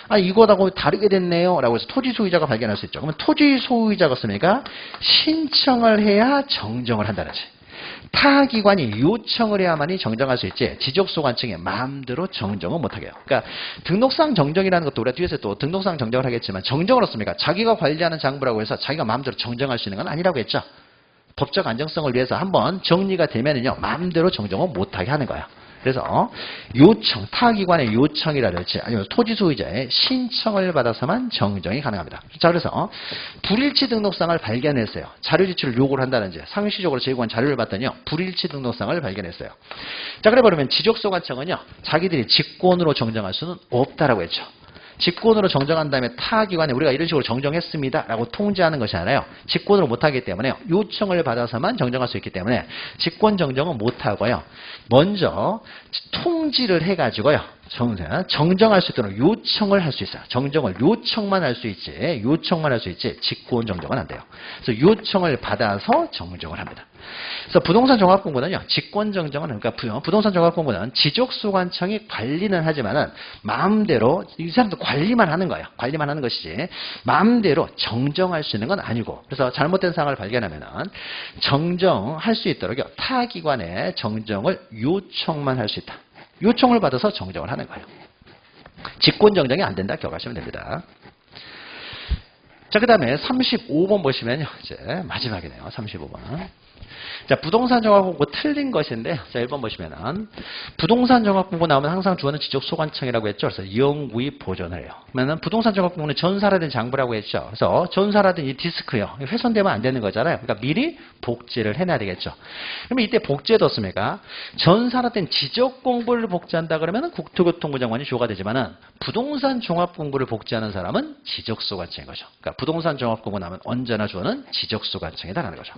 아, 이거하고 다르게 됐네요. 라고 해서 토지 소유자가 발견할 수 있죠. 그러면 토지 소유자가 쓰니까 신청을 해야 정정을 한다는 거지. 타 기관이 요청을 해야만이 정정할 수 있지 지적소관청이 마음대로 정정은 못하게 해요. 그러니까 등록상 정정이라는 것도 우리가 뒤에서 또 등록상 정정을 하겠지만 정정을 어떻습니까? 자기가 관리하는 장부라고 해서 자기가 마음대로 정정할 수 있는 건 아니라고 했죠. 법적 안정성을 위해서 한번 정리가 되면은요 마음대로 정정은 못하게 하는 거야. 그래서 요청, 타기관의 요청이라든지 아니면 토지 소유자의 신청을 받아서만 정정이 가능합니다. 자, 그래서 불일치 등록상을 발견했어요. 자료 제출을 요구를 한다든지 상시적으로 제공한 자료를 봤더니요. 불일치 등록상을 발견했어요. 자, 그래 버리면 지적소관청은요. 자기들이 직권으로 정정할 수는 없다라고 했죠. 직권으로 정정한 다음에 타 기관에 우리가 이런 식으로 정정했습니다 라고 통지하는 것이 아니라요. 직권으로 못하기 때문에 요청을 받아서만 정정할 수 있기 때문에 직권 정정은 못하고요. 먼저 통지를 해가지고요. 정정할 수 있도록 요청을 할 수 있어요. 정정을 요청만 할 수 있지 직권 정정은 안 돼요. 그래서 요청을 받아서 정정을 합니다. 그래서 부동산 종합공부는요. 직권 정정은 그러니까 부동산 종합공부는 지적소관청이 관리는 하지만은 마음대로 이 사람도 관리만 하는 거예요. 관리만 하는 것이지 마음대로 정정할 수 있는 건 아니고 그래서 잘못된 사항을 발견하면은 정정할 수 있도록요. 타 기관에 정정을 요청만 할 수 있다. 요청을 받아서 정정을 하는 거예요. 직권 정정이 안 된다 기억하시면 됩니다. 자, 그 다음에 35번 보시면요. 이제 마지막이네요. 35번. 자, 부동산 종합공부 틀린 것인데, 자, 1번 보시면은, 부동산 종합공부 나오면 항상 주어는 지적소관청이라고 했죠. 그래서 영구히 보존을 해요. 그러면은 부동산 종합공부는 전사라든 장부라고 했죠. 그래서 전사라든 이 디스크요. 훼손되면 안 되는 거잖아요. 그러니까 미리 복제를 해놔야 되겠죠. 그러면 이때 복제도 없습니까? 전사라든 지적공부를 복제한다 그러면은 국토교통부 장관이 주어가 되지만은, 부동산 종합공부를 복제하는 사람은 지적소관청인 거죠. 그러니까 부동산 종합공부 나오면 언제나 주어는 지적소관청이다라는 거죠.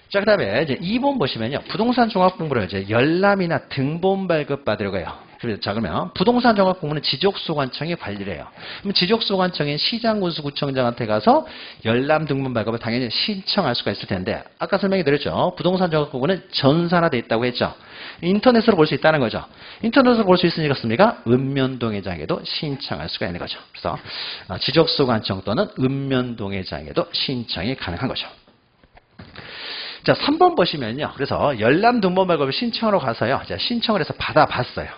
자, 그 다음에 이제 2번 보시면요. 부동산 종합공부를 이제 열람이나 등본 발급받으려고 해요. 자, 그러면 부동산 종합공부는 지적소관청이 관리를 해요. 그럼 지적소관청인 시장군수구청장한테 가서 열람 등본 발급을 당연히 신청할 수가 있을 텐데, 아까 설명해 드렸죠. 부동산 종합공부는 전산화되어 있다고 했죠. 인터넷으로 볼 수 있다는 거죠. 인터넷으로 볼 수 있으니까 읍면동회장에도 신청할 수가 있는 거죠. 그래서 지적소관청 또는 읍면동회장에도 신청이 가능한 거죠. 자, 3번 보시면요. 그래서 열람 등본 발급을 신청하러 가서요. 자, 신청을 해서 받아봤어요.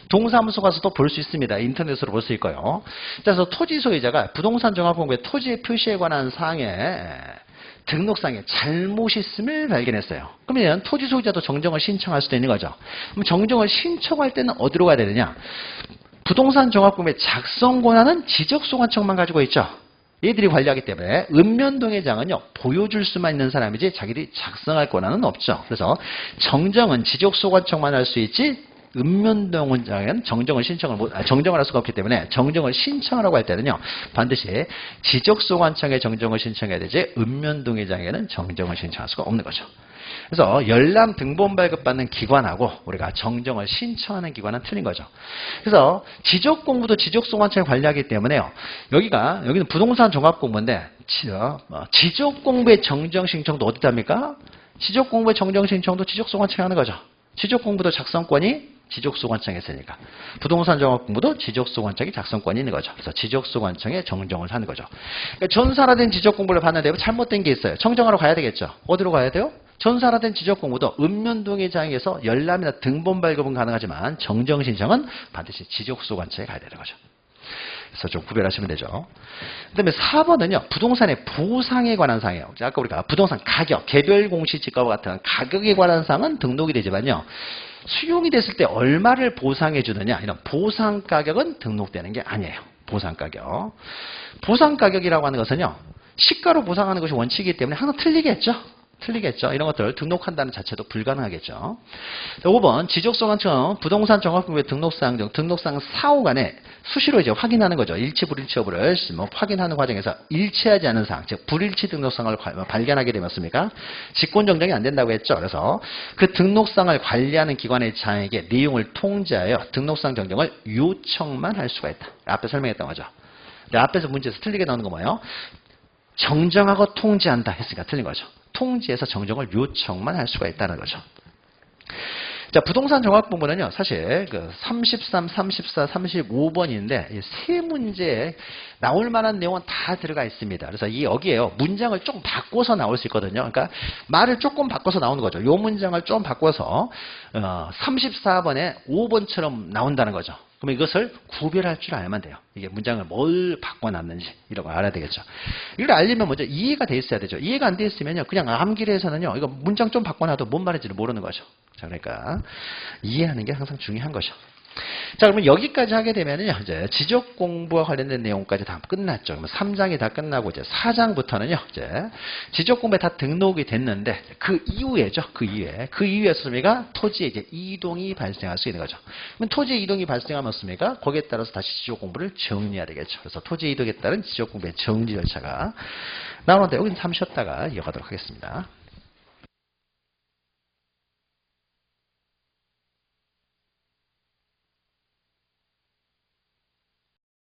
동사무소 가서도 볼 수 있습니다. 인터넷으로 볼 수 있고요. 그래서 토지 소유자가 부동산 종합공부의 토지의 표시에 관한 사항에 등록상에 잘못이 있음을 발견했어요. 그러면 토지 소유자도 정정을 신청할 수도 있는 거죠. 그럼 정정을 신청할 때는 어디로 가야 되느냐? 부동산 종합공부의 작성 권한은 지적소관청만 가지고 있죠. 얘들이 관리하기 때문에 읍면동회장은요, 보여줄 수만 있는 사람이지 자기들이 작성할 권한은 없죠. 그래서 정정은 지적소관청만 할 수 있지 읍면동회장은 정정을 정정을 할 수가 없기 때문에 정정을 신청하라고 할 때는요, 반드시 지적소관청에 정정을 신청해야 되지 읍면동회장에는 정정을 신청할 수가 없는 거죠. 그래서 열람 등본 발급받는 기관하고 우리가 정정을 신청하는 기관은 틀린 거죠. 그래서 지적공부도 지적소관청이 관리하기 때문에요. 여기는 부동산 종합공부인데 지적공부의 정정 신청도 어디다 합니까? 지적공부의 정정 신청도 지적소관청이 하는 거죠. 지적공부도 작성권이 지적소관청에 있으니까 부동산 종합공부도 지적소관청이 작성권이 있는 거죠. 그래서 지적소관청에 정정을 하는 거죠. 그러니까 전산화된 지적공부를 봤는데 잘못된 게 있어요. 정정하러 가야 되겠죠. 어디로 가야 돼요? 전산화된 지적공부도 읍면동회장에서 열람이나 등본 발급은 가능하지만 정정 신청은 반드시 지적소관청에 가야 되는 거죠. 그래서 좀 구별하시면 되죠. 그 다음에 4번은요. 부동산의 보상에 관한 사항이에요. 아까 우리가 부동산 가격, 개별 공시지가와 같은 가격에 관한 사항은 등록이 되지만요. 수용이 됐을 때 얼마를 보상해 주느냐, 이런 보상 가격은 등록되는 게 아니에요. 보상 가격. 보상 가격이라고 하는 것은요. 시가로 보상하는 것이 원칙이기 때문에 항상 틀리겠죠. 이런 것들 등록한다는 자체도 불가능하겠죠. 5번 지적소관청 부동산 종합공부의 등록사항 중 등록사항 4, 5간에 수시로 이제 확인하는 거죠. 일치 불일치 여부를 확인하는 과정에서 일치하지 않은 사항, 즉 불일치 등록사항을 발견하게 되면 직권 정정이 안 된다고 했죠. 그래서 그 등록사항을 관리하는 기관의 장에게 내용을 통지하여 등록사항 정정을 요청만 할 수가 있다. 앞에 설명했던 거죠. 근데 앞에서 문제에서 틀리게 나오는 거 뭐예요? 정정하고 통지한다 했으니까 틀린 거죠. 통지해서 정정을 요청만 할 수가 있다는 거죠. 자, 부동산 종합공부는요, 사실 33, 34, 35번인데 이 세 문제에 나올 만한 내용은 다 들어가 있습니다. 그래서 여기에요, 문장을 조금 바꿔서 나올 수 있거든요. 그러니까 말을 조금 바꿔서 나오는 거죠. 이 문장을 좀 바꿔서 34번에 5번처럼 나온다는 거죠. 그러면 이것을 구별할 줄 알면 돼요. 이게 문장을 뭘 바꿔놨는지 이런 걸 알아야 되겠죠. 이걸 알려면 먼저 이해가 돼 있어야 되죠. 이해가 안 돼 있으면요, 그냥 암기를 해서는요, 이거 문장 좀 바꿔놔도 뭔 말인지를 모르는 거죠. 자, 그러니까 이해하는 게 항상 중요한 거죠. 자, 그러면 여기까지 하게 되면요, 이제 지적 공부와 관련된 내용까지 다 끝났죠. 그러면 3장이 다 끝나고 이제 4장부터는요, 이제 지적 공부에 다 등록이 됐는데 그 이후에죠. 그 이후에 습니까 토지에 이제 이동이 발생할 수 있는 거죠. 그럼 토지에 이동이 발생하면 습니까 거기에 따라서 다시 지적 공부를 정리해야 되겠죠. 그래서 토지 이동에 따른 지적 공부의 정리 절차가 나오는데 여기는 잠시 쉬었다가 이어가도록 하겠습니다.